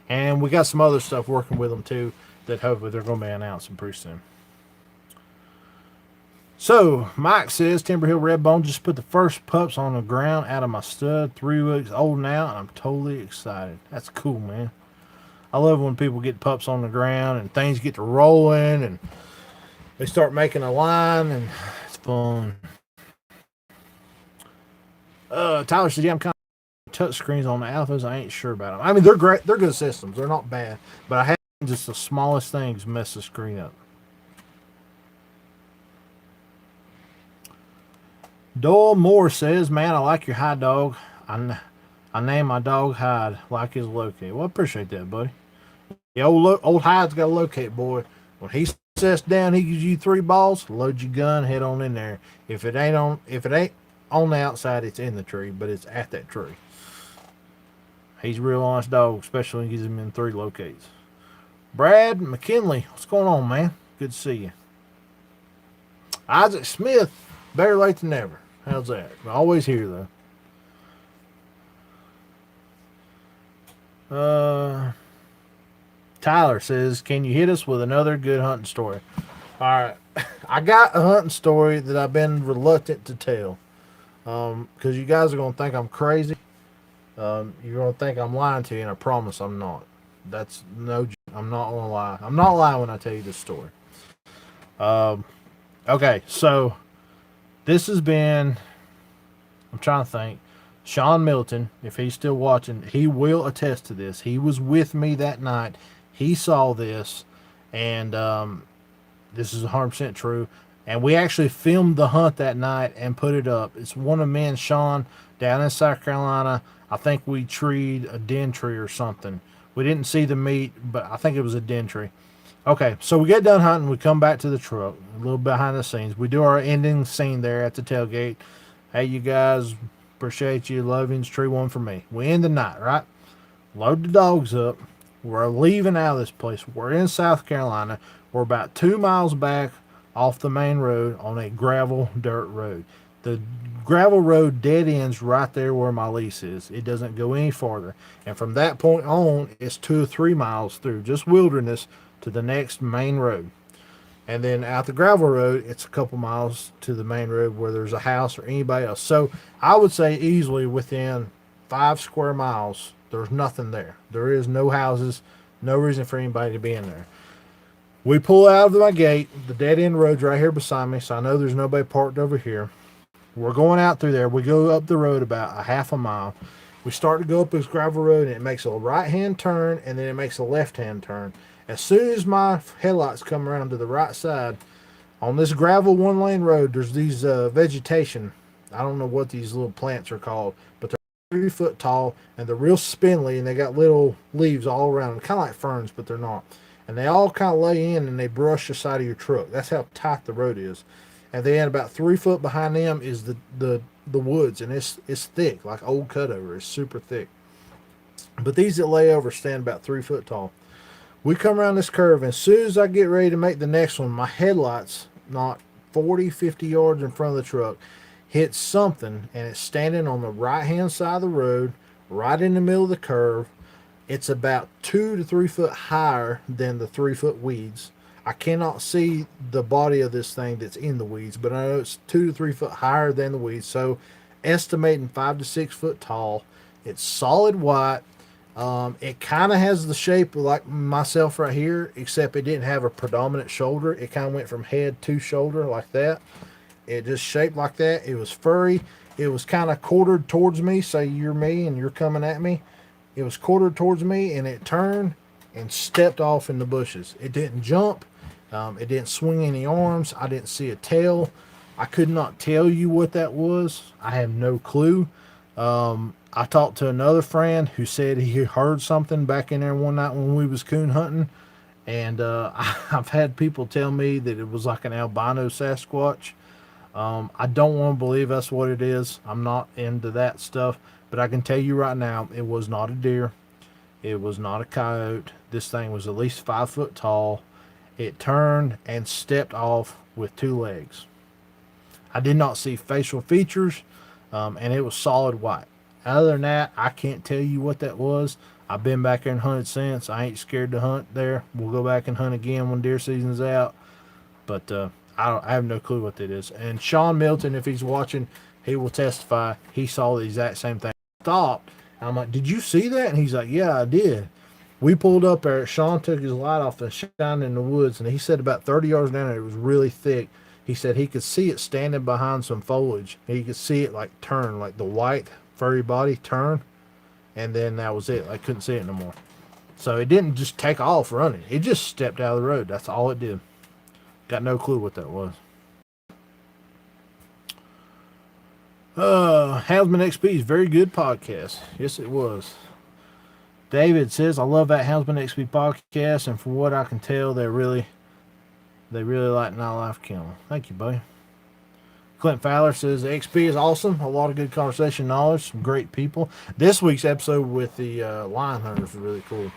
And we got some other stuff working with them too that hopefully they're going to be announcing pretty soon. So, Mike says, Timber Hill Redbone just put the first pups on the ground out of my stud, 3 weeks old now, and I'm totally excited. That's cool, man. I love when people get pups on the ground and things get to rolling and they start making a line, and it's fun. Tyler said, yeah, I'm kind of touch screens on the alphas. I ain't sure about them. I mean, they're great. They're good systems. They're not bad. But I have just the smallest things mess the screen up. Doyle Moore says, man, I like your high dog. I named my dog Hyde, like his locate. Well, I appreciate that, buddy. Yeah, old Hyde's got a locate, boy. When he sets down, he gives you 3 balls, load your gun, head on in there. If it ain't on the outside, it's in the tree, but it's at that tree. He's a real honest dog, especially when he gives him in 3 locates. Brad McKinley, what's going on, man? Good to see you. Isaac Smith, better late than never. How's that? Always here, though. Tyler says, can you hit us with another good hunting story? All right. I got a hunting story that I've been reluctant to tell. because you guys are going to think I'm crazy. You're going to think I'm lying to you, and I promise I'm not. That's no, I'm not going to lie. I'm not lying when I tell you this story. Um, okay, so this has been, I'm trying to think. Sean Milton, if he's still watching, he will attest to this. He was with me that night. He saw this, and this is 100% true. And we actually filmed the hunt that night and put it up. It's one of me and Sean down in South Carolina. I think we treed a den tree or something. We didn't see the meat, but I think it was a den tree. Okay, so we get done hunting. We come back to the truck, a little behind the scenes. We do our ending scene there at the tailgate. Hey, you guys, appreciate you. Love you. Tree one for me. We end the night, right? Load the dogs up. We're leaving out of this place. We're in South Carolina. We're about 2 miles back off the main road on a gravel dirt road. The gravel road dead ends right there where my lease is. It doesn't go any farther. And from that point on, it's 2 or 3 miles through just wilderness to the next main road. And then out the gravel road, it's a couple miles to the main road where there's a house or anybody else. So I would say easily within 5 square miles, there's nothing there. There is no houses, no reason for anybody to be in there. We pull out of my gate. The dead end road's right here beside me, so I know there's nobody parked over here. We're going out through there. We go up the road about a half a mile. We start to go up this gravel road, and it makes a right-hand turn, and then it makes a left-hand turn. As soon as my headlights come around to the right side, on this gravel one-lane road, there's these vegetation. I don't know what these little plants are called, but they're 3 foot tall, and they're real spindly, and they got little leaves all around them, kind of like ferns, but they're not. And they all kind of lay in, and they brush the side of your truck. That's how tight the road is. And then about 3 foot behind them is the woods, and it's thick, like old cutover. It's super thick. But these that lay over stand about 3 foot tall. We come around this curve, and as soon as I get ready to make the next one, my headlights, not 40, 50 yards in front of the truck, hit something, and it's standing on the right-hand side of the road, right in the middle of the curve. It's about 2 to 3 foot higher than the 3 foot weeds. I cannot see the body of this thing that's in the weeds, but I know it's 2 to 3 foot higher than the weeds. So, estimating 5 to 6 foot tall. It's solid white. It kind of has the shape of like myself right here, except it didn't have a predominant shoulder. It kind of went from head to shoulder like that. It just shaped like that. It was furry. It was kind of quartered towards me. Say you're me and you're coming at me. It was quartered towards me, and it turned and stepped off in the bushes. It didn't jump. It didn't swing any arms. I didn't see a tail. I could not tell you what that was. I have no clue. I talked to another friend who said he heard something back in there one night when we was coon hunting. And I've had people tell me that it was like an albino Sasquatch. I don't want to believe that's what it is. I'm not into that stuff. But I can tell you right now, it was not a deer. It was not a coyote. This thing was at least 5 foot tall. It turned and stepped off with 2 legs. I did not see facial features, and it was solid white. Other than that, I can't tell you what that was. I've been back there and hunted since. I ain't scared to hunt there. We'll go back and hunt again when deer season's out. But I have no clue what that is. And Sean Milton, if he's watching, he will testify. He saw the exact same thing. Stopped. And I'm like, did you see that? And he's like, yeah, I did. We pulled up there. Sean took his light off and shined in the woods. And he said about 30 yards down there, it was really thick. He said he could see it standing behind some foliage. He could see it like turn, like the white furry body turn. And then that was it. I couldn't see it no more. So it didn't just take off running. It just stepped out of the road. That's all it did. Got no clue what that was. Houndsman XP is very good podcast. Yes, it was. David says, I love that Houndsman XP podcast, and from what I can tell, they really like Nightlife Kennel. Thank you, buddy. Clint Fowler says, XP is awesome. A lot of good conversation knowledge. Some great people. This week's episode with the lion hunters was really cool.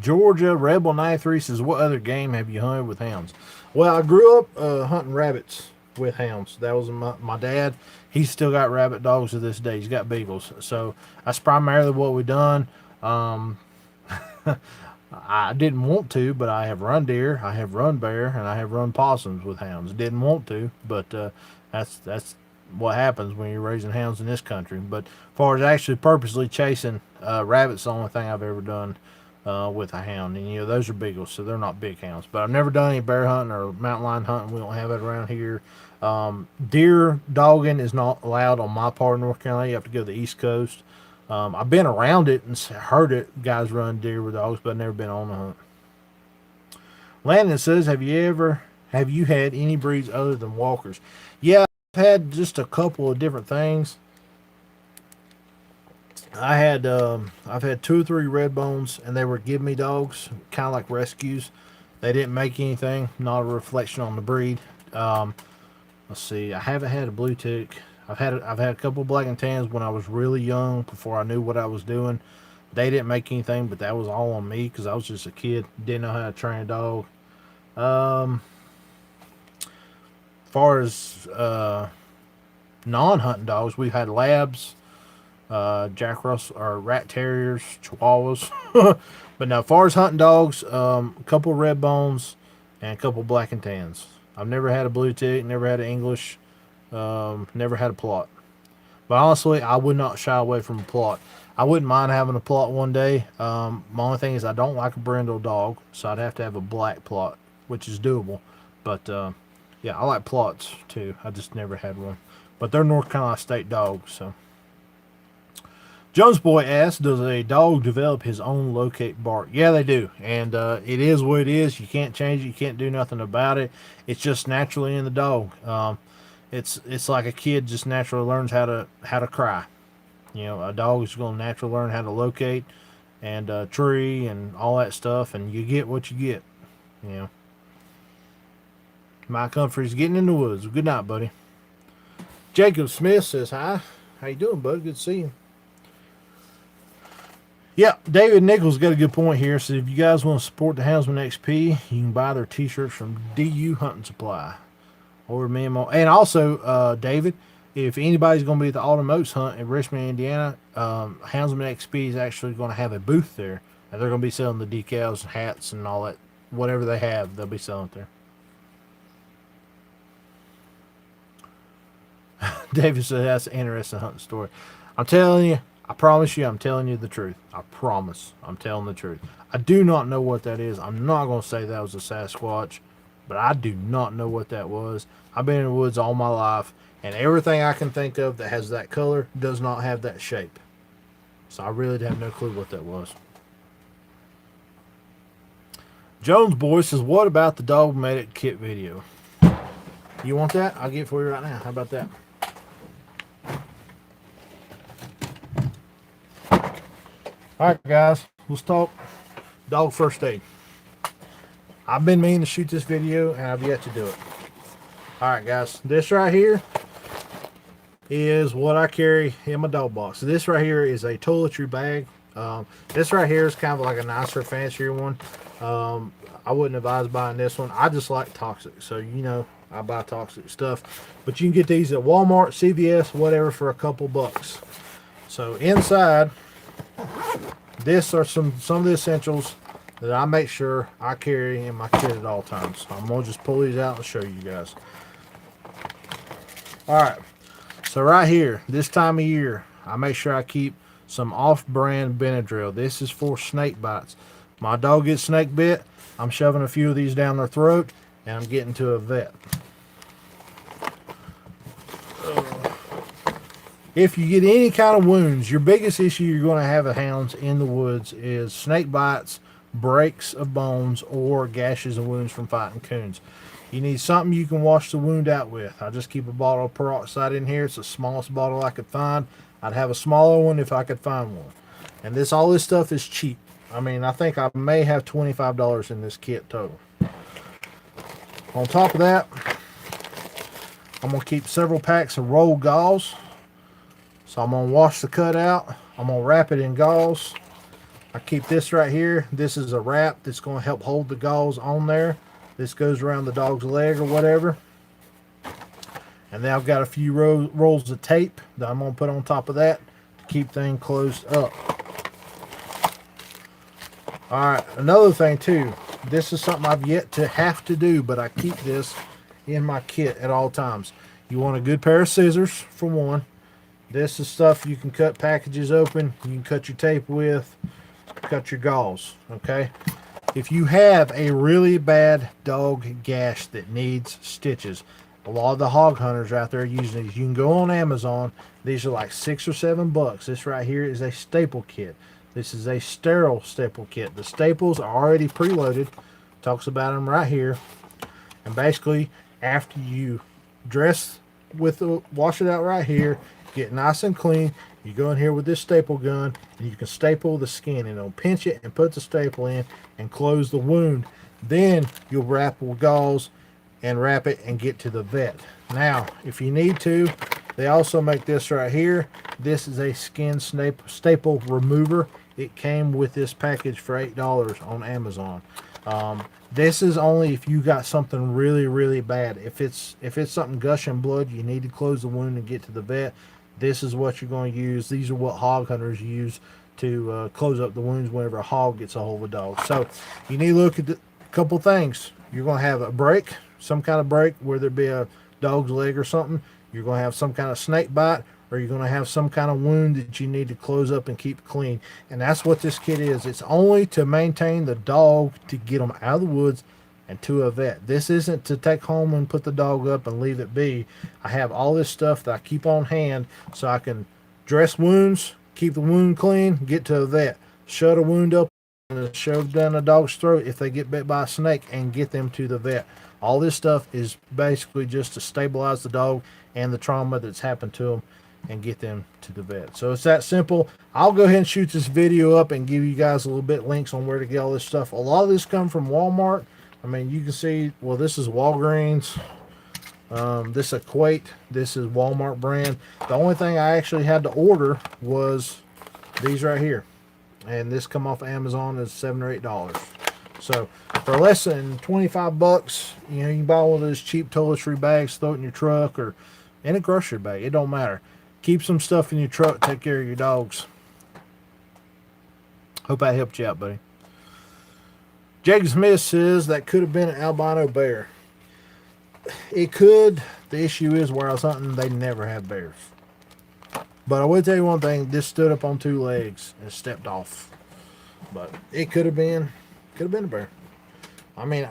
Georgia Rebel 93 says, what other game have you hunted with hounds? Well, I grew up hunting rabbits with hounds. That was my dad. He's still got rabbit dogs to this day. He's got beagles. So that's primarily what we've done. I didn't want to, but I have run deer, I have run bear, and I have run possums with hounds. Didn't want to, but that's what happens when you're raising hounds in this country. But as far as actually purposely chasing rabbits, the only thing I've ever done with a hound, and you know those are beagles, so they're not big hounds. But I've never done any bear hunting or mountain lion hunting. We don't have it around here. Deer dogging is not allowed on my part of North Carolina. You have to go to the East Coast. I've been around it and heard it. Guys run deer with dogs, but I've never been on the hunt. Landon says, "Have you had any breeds other than walkers?" Yeah, I've had just a couple of different things. I've had 2 or 3 red bones, and they were give me dogs, kind of like rescues. They didn't make anything. Not a reflection on the breed. Um, let's see. I haven't had a blue tick. I've had a couple of black and tans when I was really young, before I knew what I was doing. They didn't make anything, but that was all on me because I was just a kid, didn't know how to train a dog. Um, far as non-hunting dogs, we've had labs, Jack Russell or rat terriers, chihuahuas. But now, as far as hunting dogs, a couple of red bones and a couple of black and tans. I've never had a blue tick, never had an English, never had a plot. But honestly, I would not shy away from a plot. I wouldn't mind having a plot one day. My only thing is I don't like a brindle dog, so I'd have to have a black plot, which is doable. But yeah, I like plots too. I just never had one. But they're North Carolina state dogs, so. Jones Boy asks, "Does a dog develop his own locate bark?" Yeah, they do, and it is what it is. You can't change it. You can't do nothing about it. It's just naturally in the dog. It's like a kid just naturally learns how to cry. You know, a dog is going to naturally learn how to locate and tree and all that stuff, and you get what you get. You know, my comfort is getting in the woods. Good night, buddy. Jacob Smith says hi. How you doing, bud? Good to see you. Yeah, David Nichols got a good point here. So if you guys want to support the Houndsman XP, you can buy their T-shirts from DU Hunting Supply. Or me and also, David, if anybody's going to be at the Autumn Oaks hunt in Richmond, Indiana, Houndsman XP is actually going to have a booth there. And they're going to be selling the decals and hats and all that. Whatever they have, they'll be selling it there. David said that's an interesting hunting story. I'm telling you, I promise you, I'm telling you the truth. I promise, I'm telling the truth. I do not know what that is. I'm not going to say that was a Sasquatch, but I do not know what that was. I've been in the woods all my life, and everything I can think of that has that color does not have that shape. So I really have no clue what that was. Jones Boy says, "What about the Dog Medic kit video?" You want that? I'll get it for you right now. How about that? Alright guys, let's talk dog first aid. I've been meaning to shoot this video and I've yet to do it. Alright guys, this right here is what I carry in my dog box. So this right here is a toiletry bag. This right here is kind of like a nicer, fancier one. I wouldn't advise buying this one. I just like toxic, so you know I buy toxic stuff. But you can get these at Walmart, CVS, whatever for a couple bucks. So inside, this are some of the essentials that I make sure I carry in my kit at all times. So I'm going to just pull these out and show you guys. Alright, so right here, this time of year, I make sure I keep some off-brand Benadryl. This is for snake bites. My dog gets snake bit, I'm shoving a few of these down their throat, and I'm getting to a vet. If you get any kind of wounds, your biggest issue you're going to have with hounds in the woods is snake bites, breaks of bones, or gashes and wounds from fighting coons. You need something you can wash the wound out with. I just keep a bottle of peroxide in here. It's the smallest bottle I could find. I'd have a smaller one if I could find one. And all this stuff is cheap. I mean, I think I may have $25 in this kit total. On top of that, I'm going to keep several packs of rolled gauze. So I'm going to wash the cut out. I'm going to wrap it in gauze. I keep this right here. This is a wrap that's going to help hold the gauze on there. This goes around the dog's leg or whatever. And then I've got a few rolls of tape that I'm going to put on top of that to keep things closed up. All right, another thing too. This is something I've yet to have to do, but I keep this in my kit at all times. You want a good pair of scissors for one. This is stuff you can cut packages open. You can cut your tape with, cut your gauze. Okay. If you have a really bad dog gash that needs stitches, a lot of the hog hunters out there using these. You can go on Amazon. These are like $6 or $7. This right here is a staple kit. This is a sterile staple kit. The staples are already preloaded. Talks about them right here. And basically, after you dress with the, wash it out right here, get nice and clean, you go in here with this staple gun and you can staple the skin, and it'll pinch it and put the staple in and close the wound. Then you'll wrap with gauze and wrap it and get to the vet. Now, if you need to, they also make this right here. This is a skin staple remover. It came with this package for $8 on Amazon. This is only if you got something really, really bad. If it's something gushing blood, you need to close the wound and get to the vet. This is what you're going to use. These are what hog hunters use to close up the wounds whenever a hog gets a hold of a dog. So you need to look at a couple things. You're going to have a break, some kind of break, whether it be a dog's leg or something. You're going to have some kind of snake bite, or you're going to have some kind of wound that you need to close up and keep clean. And that's what this kit is. It's only to maintain the dog, to get them out of the woods and to a vet. This isn't to take home and put the dog up and leave it be. I have all this stuff that I keep on hand so I can dress wounds, keep the wound clean, get to a vet, shut a wound up and shove down a dog's throat if they get bit by a snake, and get them to the vet. All this stuff is basically just to stabilize the dog and the trauma that's happened to them and get them to the vet. So it's that simple. I'll go ahead and shoot this video up and give you guys a little bit links on where to get all this stuff. A lot of this come from Walmart. I mean, you can see, well, this is Walgreens. This Equate. This is Walmart brand. The only thing I actually had to order was these right here. And this come off Amazon as $7 or $8. So for less than 25 bucks, you know, you can buy one of those cheap toiletry bags, throw it in your truck or in a grocery bag. It don't matter. Keep some stuff in your truck. Take care of your dogs. Hope I helped you out, buddy. Jacob Smith says that could have been an albino bear. It could. The issue is where I was hunting, they never have bears. But I will tell you one thing. This stood up on two legs and stepped off. But it could have been a bear. I mean,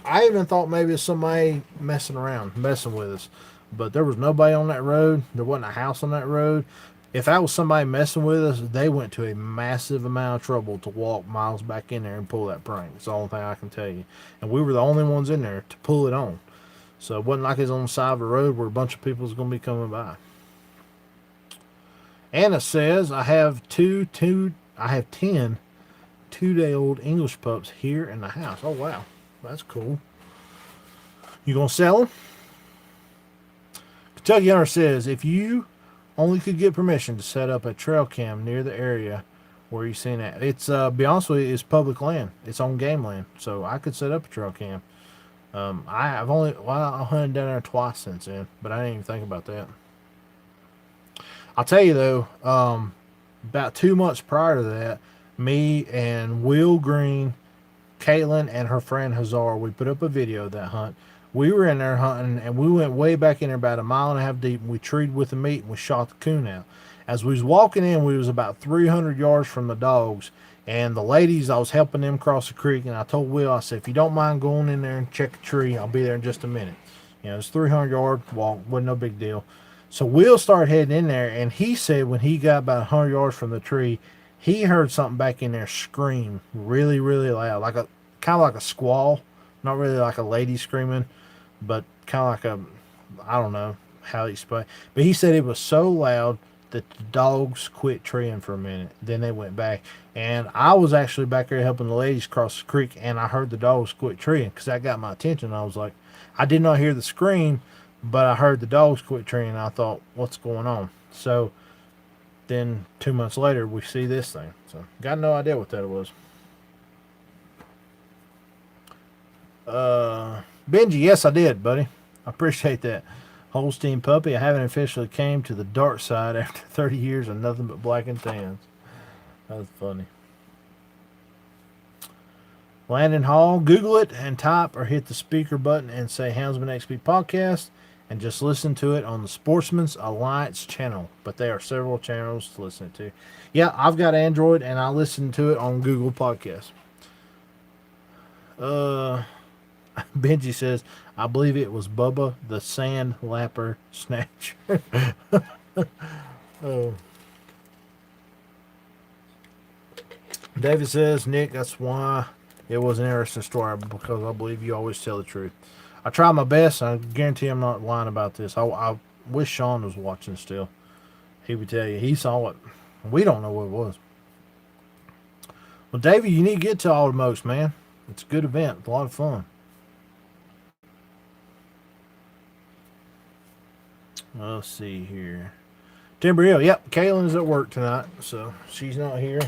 I even thought maybe it's somebody messing with us. But there was nobody on that road. There wasn't a house on that road. If that was somebody messing with us, they went to a massive amount of trouble to walk miles back in there and pull that prank. It's the only thing I can tell you. And we were the only ones in there to pull it on. So it wasn't like it was on the side of the road where a bunch of people was going to be coming by. Anna says, I have 10 2-day-old English pups here in the house. Oh, wow. That's cool. You going to sell them? Kentucky Hunter says, if you only could get permission to set up a trail cam near the area where you're seeing that. It's, be honest with you, it's public land. It's on game land. So I could set up a trail cam. I've I hunted down there twice since then, but I didn't even think about that. I'll tell you though, about 2 months prior to that, me and Will Green, Caitlin, and her friend Hazar, we put up a video of that hunt. We were in there hunting, and we went way back in there about 1.5 miles deep, and we treed with the meat, and we shot the coon out. As we was walking in, we was about 300 yards from the dogs, and the ladies, I was helping them cross the creek, and I told Will, I said, if you don't mind going in there and check a tree, I'll be there in just a minute. You know, it's 300-yard walk, wasn't no big deal. So Will started heading in there, and he said when he got about 100 yards from the tree, he heard something back in there scream really, really loud, like a kind of like a squall, not really like a lady screaming, but kind of like a, I don't know how he explained. But he said it was so loud that the dogs quit treeing for a minute. Then they went back. And I was actually back there helping the ladies cross the creek, and I heard the dogs quit treeing because that got my attention. I was like, I did not hear the scream, but I heard the dogs quit treeing. And I thought, what's going on? So then 2 months later, we see this thing. So got no idea what that was. Benji, yes, I did, buddy. I appreciate that. Holstein puppy. I haven't officially came to the dark side after 30 years of nothing but black and tans. That was funny. Landon Hall, Google it and type or hit the speaker button and say Houndsman XP Podcast and just listen to it on the Sportsman's Alliance channel. But there are several channels to listen to. Yeah, I've got Android and I listen to it on Google Podcasts. Benji says, I believe it was Bubba the Sand Lapper Snatcher. Oh. David says, Nick, that's why it was an interesting story, because I believe you always tell the truth. I try my best. I guarantee I'm not lying about this. I wish Sean was watching still. He would tell you. He saw it. We don't know what it was. Well, David, you need to get to Altamokes, man. It's a good event. It's a lot of fun. Let's see here. Timber Hill. Yep, Kaylin is at work tonight, so she's not here.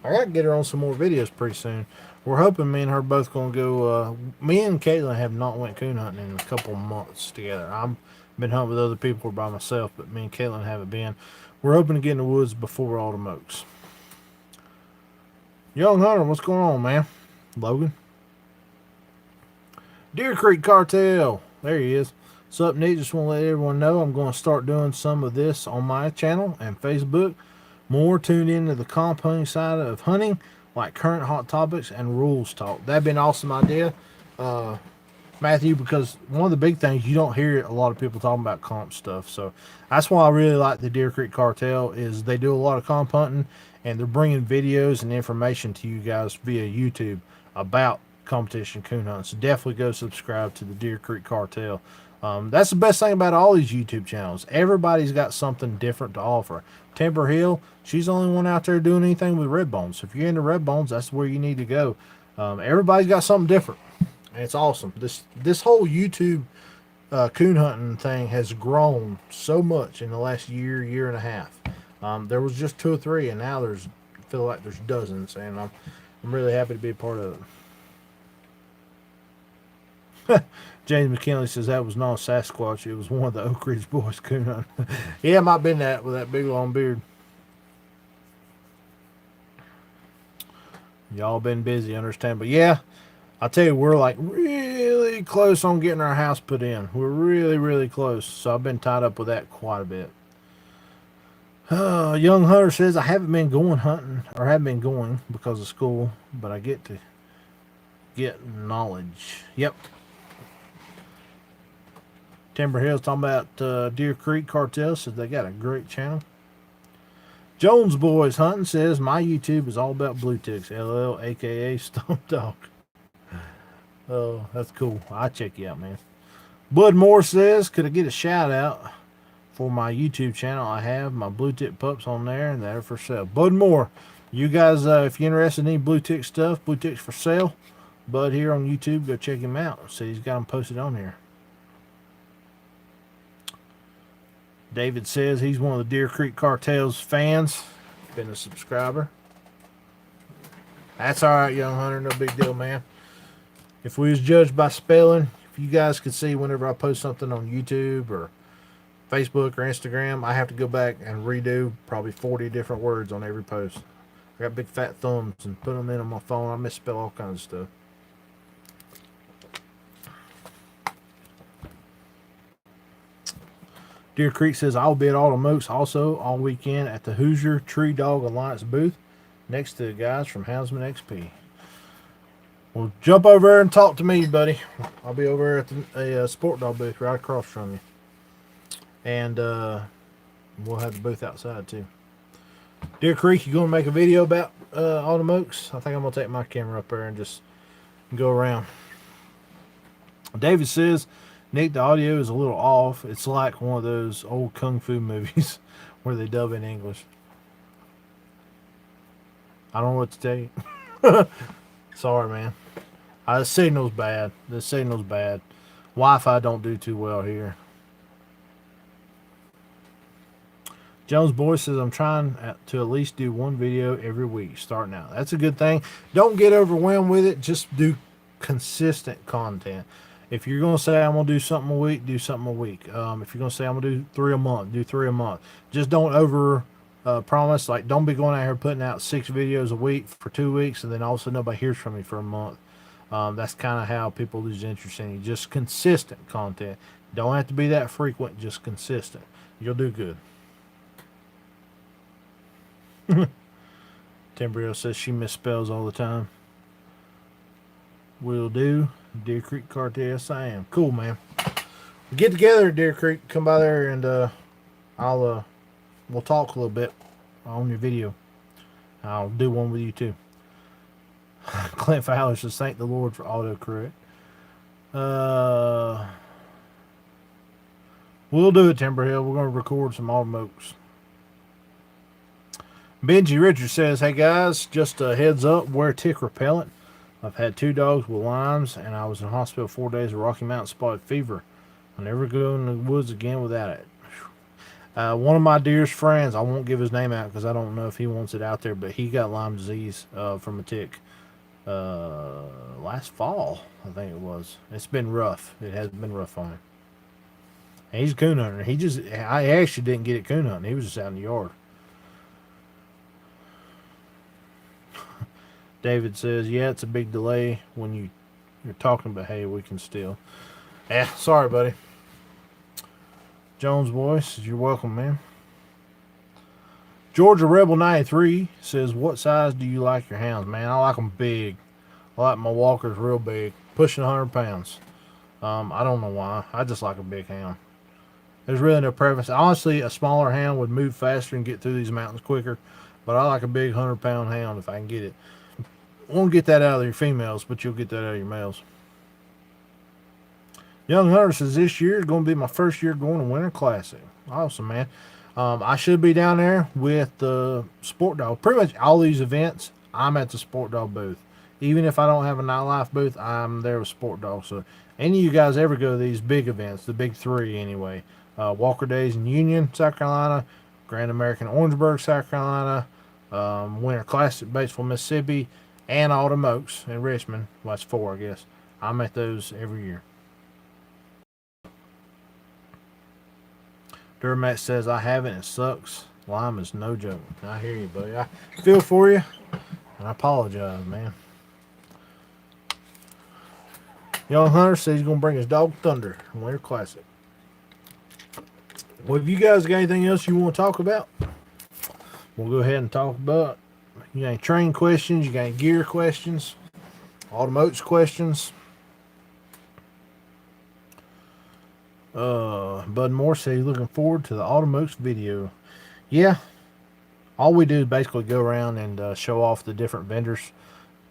I got to get her on some more videos pretty soon. We're hoping me and her both going to go. Me and Caitlin have not went coon hunting in a couple of months together. I've been hunting with other people or by myself, but me and Caitlin haven't been. We're hoping to get in the woods before Altamokes. Young Hunter, what's going on, man? Logan. Deer Creek Cartel. There he is. What's up, Nick? Just want to let everyone know I'm going to start doing some of this on my channel and Facebook. More tuned into the comp hunting side of hunting, like current hot topics and rules talk. That'd be an awesome idea, Matthew, because one of the big things, you don't hear a lot of people talking about comp stuff. So that's why I really like the Deer Creek Cartel, is they do a lot of comp hunting and they're bringing videos and information to you guys via YouTube about competition coon hunting. So definitely go subscribe to the Deer Creek Cartel. That's the best thing about all these YouTube channels. Everybody's got something different to offer. Timber Hill, she's the only one out there doing anything with red bones. So if you're into red bones, that's where you need to go. Everybody's got something different, and it's awesome. This whole YouTube coon hunting thing has grown so much in the last year and a half. There was just 2 or 3, and now I feel like there's dozens, and I'm really happy to be a part of it. James McKinley says that was not a Sasquatch. It was one of the Oak Ridge Boys coon hunting. Yeah, it might have been that with that big long beard. Y'all been busy, understand. But yeah, I'll tell you, we're like really close on getting our house put in. We're really, really close. So I've been tied up with that quite a bit. Young Hunter says, I haven't been going hunting, or haven't been going because of school, but I get to get knowledge. Yep. Timber Hill's talking about Deer Creek Cartel, says they got a great channel. Jones Boys Hunting says, my YouTube is all about blue ticks, LL, aka Stump Dog. Oh, that's cool. I'll check you out, man. Bud Moore says, could I get a shout out for my YouTube channel? I have my blue tick pups on there, and they're for sale. Bud Moore, you guys, if you're interested in any blue tick stuff, blue ticks for sale, Bud here on YouTube, go check him out. See, he's got them posted on here. David says he's one of the Deer Creek Cartel's fans. Been a subscriber. That's all right, Young Hunter. No big deal, man. If we was judged by spelling, if you guys could see whenever I post something on YouTube or Facebook or Instagram, I have to go back and redo probably 40 different words on every post. I got big fat thumbs and put them in on my phone. I misspell all kinds of stuff. Deer Creek says, I'll be at Altamokes also all weekend at the Hoosier Tree Dog Alliance booth next to the guys from Houndsman XP. Well, jump over there and talk to me, buddy. I'll be over at the Sport Dog booth right across from you. And we'll have the booth outside too. Deer Creek, you going to make a video about Altamokes? I think I'm going to take my camera up there and just go around. David says, Nick, the audio is a little off. It's like one of those old kung fu movies where they dub in English. I don't know what to tell you. Sorry, man. The signal's bad. The signal's bad. Wi-Fi don't do too well here. Jones Boy says, I'm trying to at least do one video every week starting out. That's a good thing. Don't get overwhelmed with it. Just do consistent content. If you're going to say, I'm going to do something a week, do something a week. If you're going to say, I'm going to do 3 a month, do 3 a month. Just don't over promise. Like, don't be going out here putting out 6 videos a week for 2 weeks, and then all of a sudden nobody hears from you for a month. That's kind of how people lose interest in you. Just consistent content. Don't have to be that frequent, just consistent. You'll do good. Timbrio says she misspells all the time. Will do. Deer Creek Cartel, yes I am. Cool, man. Get together at Deer Creek. Come by there and we'll talk a little bit on your video. I'll do one with you too. Clint Fowler says, thank the Lord for autocorrect. We'll do it, Timberhill. We're going to record some Autumn Oaks. Benji Richards says, hey guys, just a heads up, wear tick repellent. I've had 2 dogs with Lyme's, and I was in hospital 4 days with Rocky Mountain spotted fever. I'll never go in the woods again without it. One of my dearest friends, I won't give his name out because I don't know if he wants it out there, but he got Lyme disease from a tick last fall, I think it was. It's been rough. It has been rough on him. And he's a coon hunter. I actually didn't get it coon hunting. He was just out in the yard. David says, yeah, it's a big delay when you're talking, but hey, we can still. Sorry, buddy. Jones voice, you're welcome, man. Georgia Rebel 93 says, what size do you like your hounds, man? I like them big. I like my walkers real big, pushing 100 pounds. I don't know why. I just like a big hound. There's really no preference. Honestly, a smaller hound would move faster and get through these mountains quicker, but I like a big 100-pound hound if I can get it. Won't get that out of your females, but you'll get that out of your males. Young Hunter says, this year is going to be my first year going to Winter Classic. Awesome, man. I should be down there with the Sport Dog. Pretty much all these events, I'm at the Sport Dog booth. Even if I don't have a nightlife booth, I'm there with Sport Dog. So any of you guys ever go to these big events, the big 3 anyway, Walker Days in Union, South Carolina, Grand American Orangeburg, South Carolina, Winter Classic, Batesville, Mississippi, and Autumn Oaks in Richmond. Well, that's 4, I guess. I'm at those every year. Duramax says, I haven't. It sucks. Lyme is no joke. I hear you, buddy. I feel for you, and I apologize, man. Young Hunter says he's going to bring his dog Thunder in Winter Classic. Well, if you guys got anything else you want to talk about, we'll go ahead and talk about. You got any train questions? You got any gear questions? Autumn Oaks questions? Bud Moore says he's looking forward to the Autumn Oaks video. Yeah. All we do is basically go around and show off the different vendors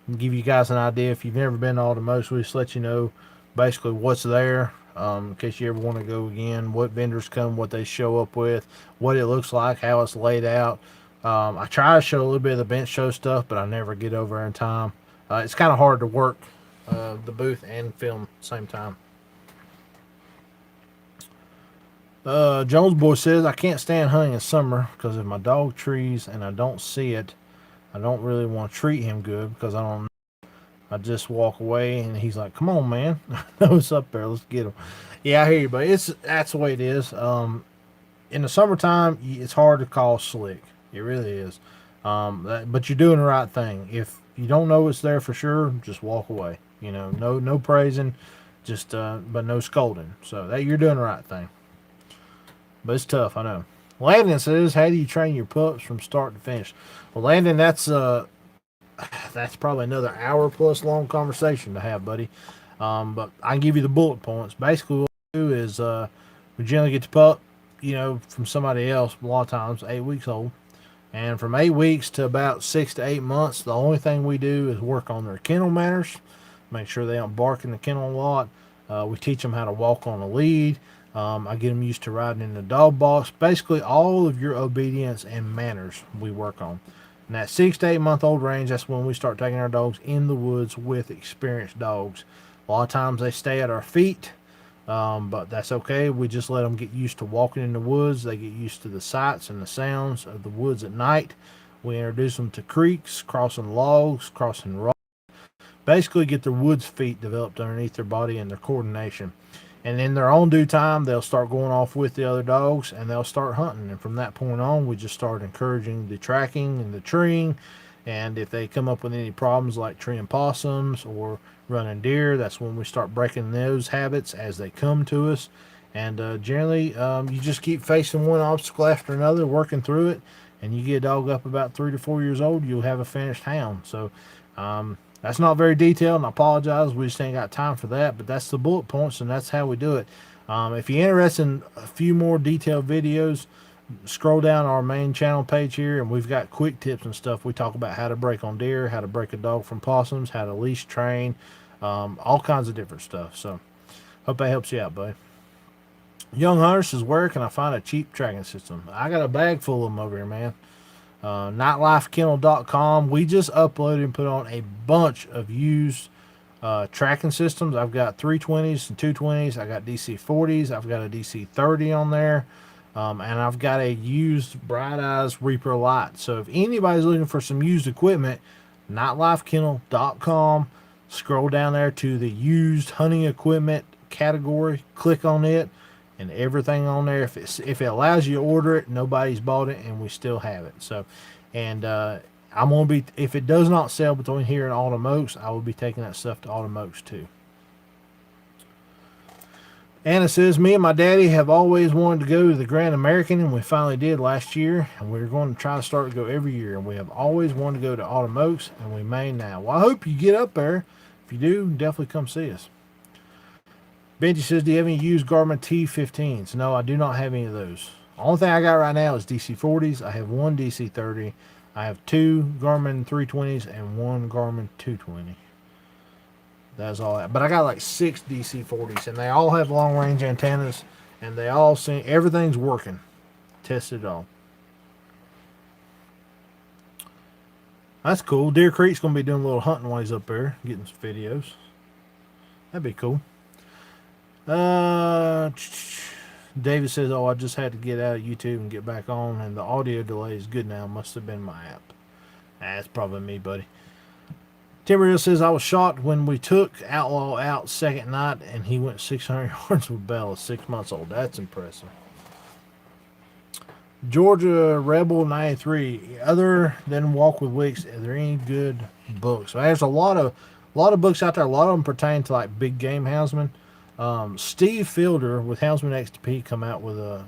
and give you guys an idea. If you've never been to Autumn Oaks, we just let you know basically what's there. In case you ever want to go again, what vendors come, what they show up with, what it looks like, how it's laid out. I try to show a little bit of the bench show stuff, but I never get over there in time. It's kind of hard to work the booth and film at the same time. Jones Boy says, I can't stand hunting in summer because if my dog trees and I don't see it, I don't really want to treat him good because I don't know. I just walk away and he's like, come on, man. I know it's up there. Let's get him. Yeah, I hear you, but that's the way it is. In the summertime, it's hard to call slick. It really is. But you're doing the right thing. If you don't know it's there for sure, just walk away. You know, no praising, just but no scolding. So that you're doing the right thing. But it's tough, I know. Landon says, how do you train your pups from start to finish? Well, Landon, that's probably another hour plus long conversation to have, buddy. But I can give you the bullet points. Basically, what we do is we generally get the pup, from somebody else, a lot of times, 8 weeks old. And from 8 weeks to about 6 to 8 months, the only thing we do is work on their kennel manners, make sure they don't bark in the kennel a lot. We teach them how to walk on a lead. I get them used to riding in the dog box. Basically, all of your obedience and manners we work on. In that 6 to 8 month old range, that's when we start taking our dogs in the woods with experienced dogs. A lot of times they stay at our feet, but that's okay. We just let them get used to walking in the woods. They get used to the sights and the sounds of the woods at night. We introduce them to creeks, crossing logs, crossing rocks. Basically get their woods feet developed underneath their body and their coordination. And in their own due time, they'll start going off with the other dogs and they'll start hunting. And from that point on, we just start encouraging the tracking and the treeing And if they come up with any problems like treeing possums or running deer, that's when we start breaking those habits as they come to us. And generally, you just keep facing one obstacle after another, working through it, and you get a dog up about 3 to 4 years old, you'll have a finished hound. So that's not very detailed, and I apologize. We just ain't got time for that, but that's the bullet points, and that's how we do it. If you're interested in a few more detailed videos, scroll down our main channel page here, and we've got quick tips and stuff. We talk about how to break on deer, how to break a dog from possums, how to leash train, all kinds of different stuff. So hope that helps you out, buddy. Young Hunter says, where can I find a cheap tracking system? I got a bag full of them over here, man. Nightlifekennel.com. We just uploaded and put on a bunch of used tracking systems. I've got 320s and 220s. I got DC 40s. I've got a DC 30 on there. And I've got a used Bright Eyes Reaper Light. So if anybody's looking for some used equipment, nightlifekennel.com. Scroll down there to the used hunting equipment category. Click on it. And everything on there, if it allows you to order it, nobody's bought it, and we still have it. So, and I'm gonna be, if it does not sell between here and Autumn Oaks, I will be taking that stuff to Autumn Oaks too. Anna says, me and my daddy have always wanted to go to the Grand American, and we finally did last year, and we're going to try to start to go every year. And we have always wanted to go to Autumn Oaks, and we may now. Well, I hope you get up there. If you do, definitely come see us. Benji says, do you have any used Garmin T15s? No, I do not have any of those. The only thing I got right now is DC 40s. I have one DC 30. I have two Garmin 320s and one Garmin 220. That's all that. But I got like 6 DC 40s, and they all have long range antennas, and they all seem, everything's working. Tested it all. That's cool. Deer Creek's going to be doing a little hunting while he's up there, getting some videos. That'd be cool. David says, oh, I just had to get out of YouTube and get back on, and the audio delay is good now. Must have been my app. That's probably me, buddy. Timberhill says, I was shocked when we took Outlaw out second night, and he went 600 yards with Bella, 6 months old. That's impressive. Georgia Rebel 93. Other than Walk with Wicks, are there any good books? Well, there's a lot of books out there. A lot of them pertain to like big game houndsmen. Steve Fielder with Houndsman XP come out with a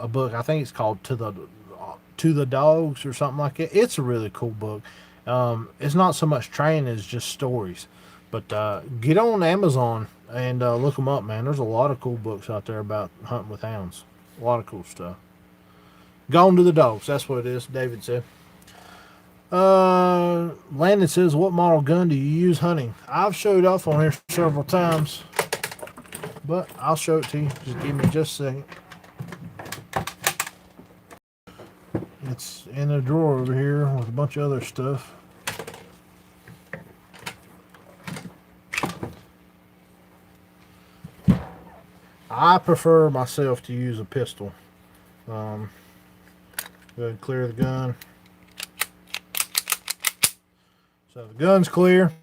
book. I think it's called To the Dogs or something like that. It's a really cool book. It's not so much training as just stories. But get on Amazon and look them up, man. There's a lot of cool books out there about hunting with hounds. A lot of cool stuff. Gone to the Dogs. That's what it is, David said. Landon says, what model gun do you use hunting? I've showed off on here several times, but I'll show it to you. Just give me just a second. It's in a drawer over here with a bunch of other stuff. I prefer myself to use a pistol. Go ahead and clear the gun. So the gun's clear.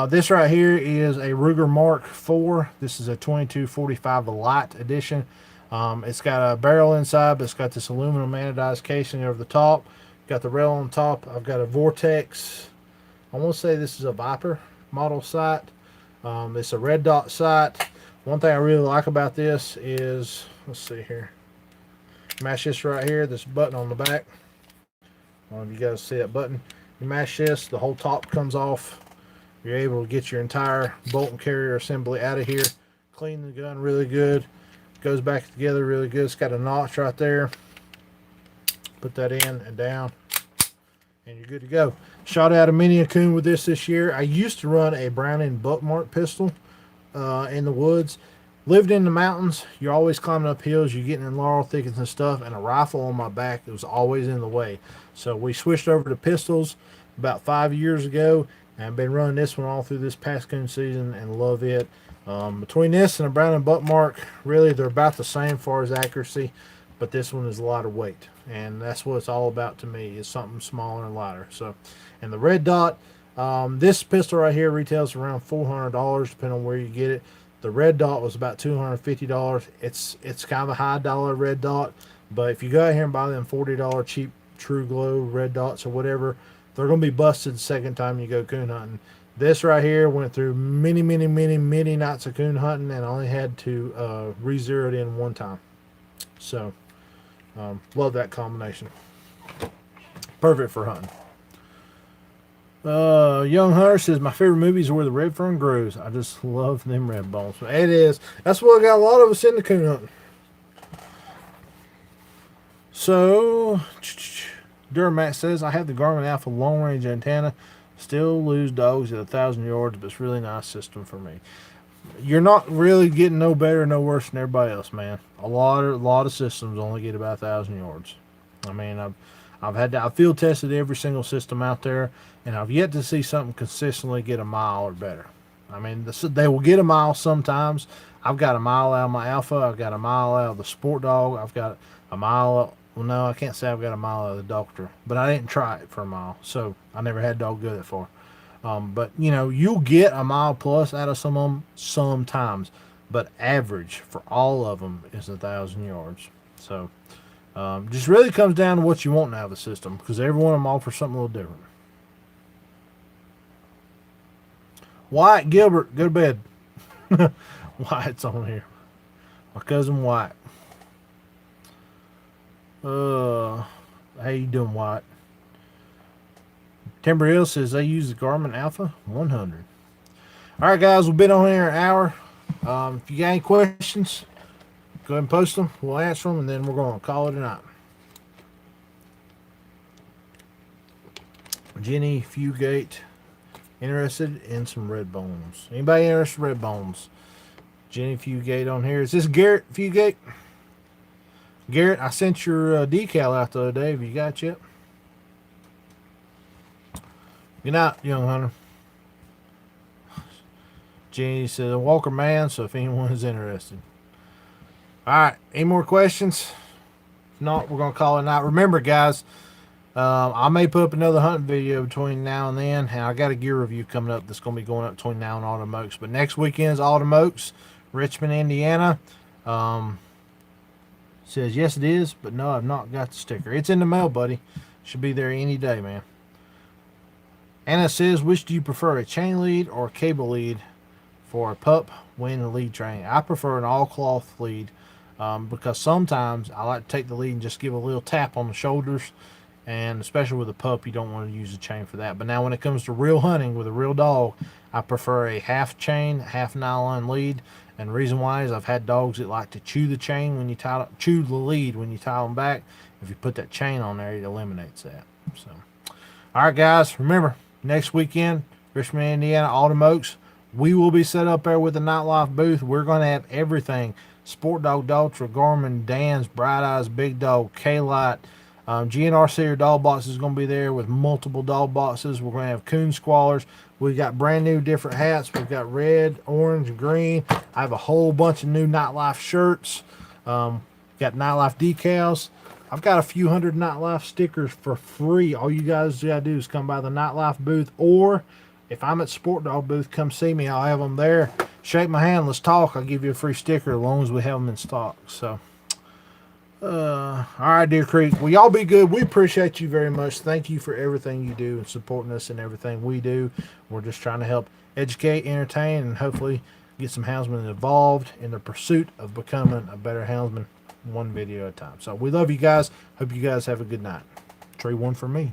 This right here is a Ruger Mark IV. This is a 2245 Light edition. It's got a barrel inside, but it's got this aluminum anodized casing over the top. Got the rail on top. I've got a Vortex. I want to say this is a Viper model sight. It's a red dot sight. One thing I really like about this is, let's see here. Mash this right here, this button on the back. I don't know if you guys see that button. You mash this, the whole top comes off. You're able to get your entire bolt and carrier assembly out of here. Clean the gun really good. Goes back together really good. It's got a notch right there. Put that in and down, and you're good to go. Shot out a mini coon with this year. I used to run a Browning Buckmark pistol in the woods. Lived in the mountains. You're always climbing up hills. You're getting in laurel thickets and stuff. And a rifle on my back, it was always in the way. So we switched over to pistols about 5 years ago. And I've been running this one all through this past coon season and love it. Between this and a Browning Buckmark, really they're about the same as far as accuracy. But this one is a lighter weight. And that's what it's all about to me, is something smaller and lighter. So, and the red dot, this pistol right here retails around $400 depending on where you get it. The red dot was about $250. It's kind of a high dollar red dot, but if you go out here and buy them $40 cheap True Glow, Red Dots, or whatever, they're going to be busted the second time you go coon hunting. This right here went through many, many, many, many nights of coon hunting, and I only had to re-zero it in one time. So, love that combination. Perfect for hunting. Young Hunter says my favorite movies are where the red fern grows. I just love them red bones. It is. That's what got a lot of us into coon hunting. So, Duramax says I have the Garmin Alpha long range antenna. Still lose dogs at 1,000 yards, but it's really nice system for me. You're not really getting no better, no worse than everybody else, man. A lot of systems only get about 1,000 yards. I mean, I've field tested every single system out there, and I've yet to see something consistently get a mile or better. I mean, they will get a mile sometimes. I've got a mile out of my Alpha. I've got a mile out of the Sport Dog. I've got a mile. Well, no, I can't say I've got a mile out of the Doctor, but I didn't try it for a mile, so I never had a dog go that far. But you know, you'll get a mile plus out of some of them sometimes, but average for all of them is 1,000 yards. So just really comes down to what you want out of the system, because every one of them offers something a little different. Wyatt Gilbert, go to bed. Wyatt's on here. My cousin Wyatt. How you doing, Wyatt? Timber Hill says they use the Garmin Alpha 100. All right, guys, we've been on here an hour. If you got any questions, go ahead and post them. We'll answer them, and then we're going to call it a night. Jenny Fugate, interested in some red bones. Anybody interested in red bones? Jenny Fugate on here. Is this Garrett Fugate? Garrett, I sent your decal out the other day. Have you got it yet? Good night, young hunter. Jenny said, a Walker man, so if anyone is interested. All right, any more questions? If not, we're going to call it a night. Remember, guys, I may put up another hunting video between now and then, and I got a gear review coming up that's going to be going up between now and Autumn Oaks. But next weekend is Autumn Oaks, Richmond, Indiana. Says, yes, it is, but no, I've not got the sticker. It's in the mail, buddy. Should be there any day, man. Anna says, which do you prefer, a chain lead or a cable lead for a pup when the lead training? I prefer an all-cloth lead because sometimes I like to take the lead and just give a little tap on the shoulders, and especially with a pup, you don't want to use a chain for that. But now when it comes to real hunting with a real dog, I prefer a half chain, half nylon lead. And the reason why is I've had dogs that like to chew the chain when you chew the lead when you tie them back. If you put that chain on there, it eliminates that. So, all right, guys, remember, next weekend, Richmond, Indiana, Autumn Oaks, we will be set up there with the Nightlife booth. We're going to have everything. Sport Dog, Daltra, Garmin, Dan's, Bright Eyes, Big Dog, K-Light. GNR Seer dog box is going to be there with multiple dog boxes. We're going to have coon squallers. We've got brand new different hats. We've got red, orange, green. I have a whole bunch of new Nightlife shirts. Got Nightlife decals. I've got a few hundred Nightlife stickers for free. All you guys got to do is come by the Nightlife booth, or if I'm at Sport Dog booth, come see me. I'll have them there. Shake my hand. Let's talk. I'll give you a free sticker as long as we have them in stock. So, all right, Deer Creek. Well, y'all be good. We appreciate you very much. Thank you for everything you do and supporting us in everything we do. We're just trying to help educate, entertain, and hopefully get some houndsmen involved in the pursuit of becoming a better houndsman, one video at a time. So we love you guys. Hope you guys have a good night. Tree one for me.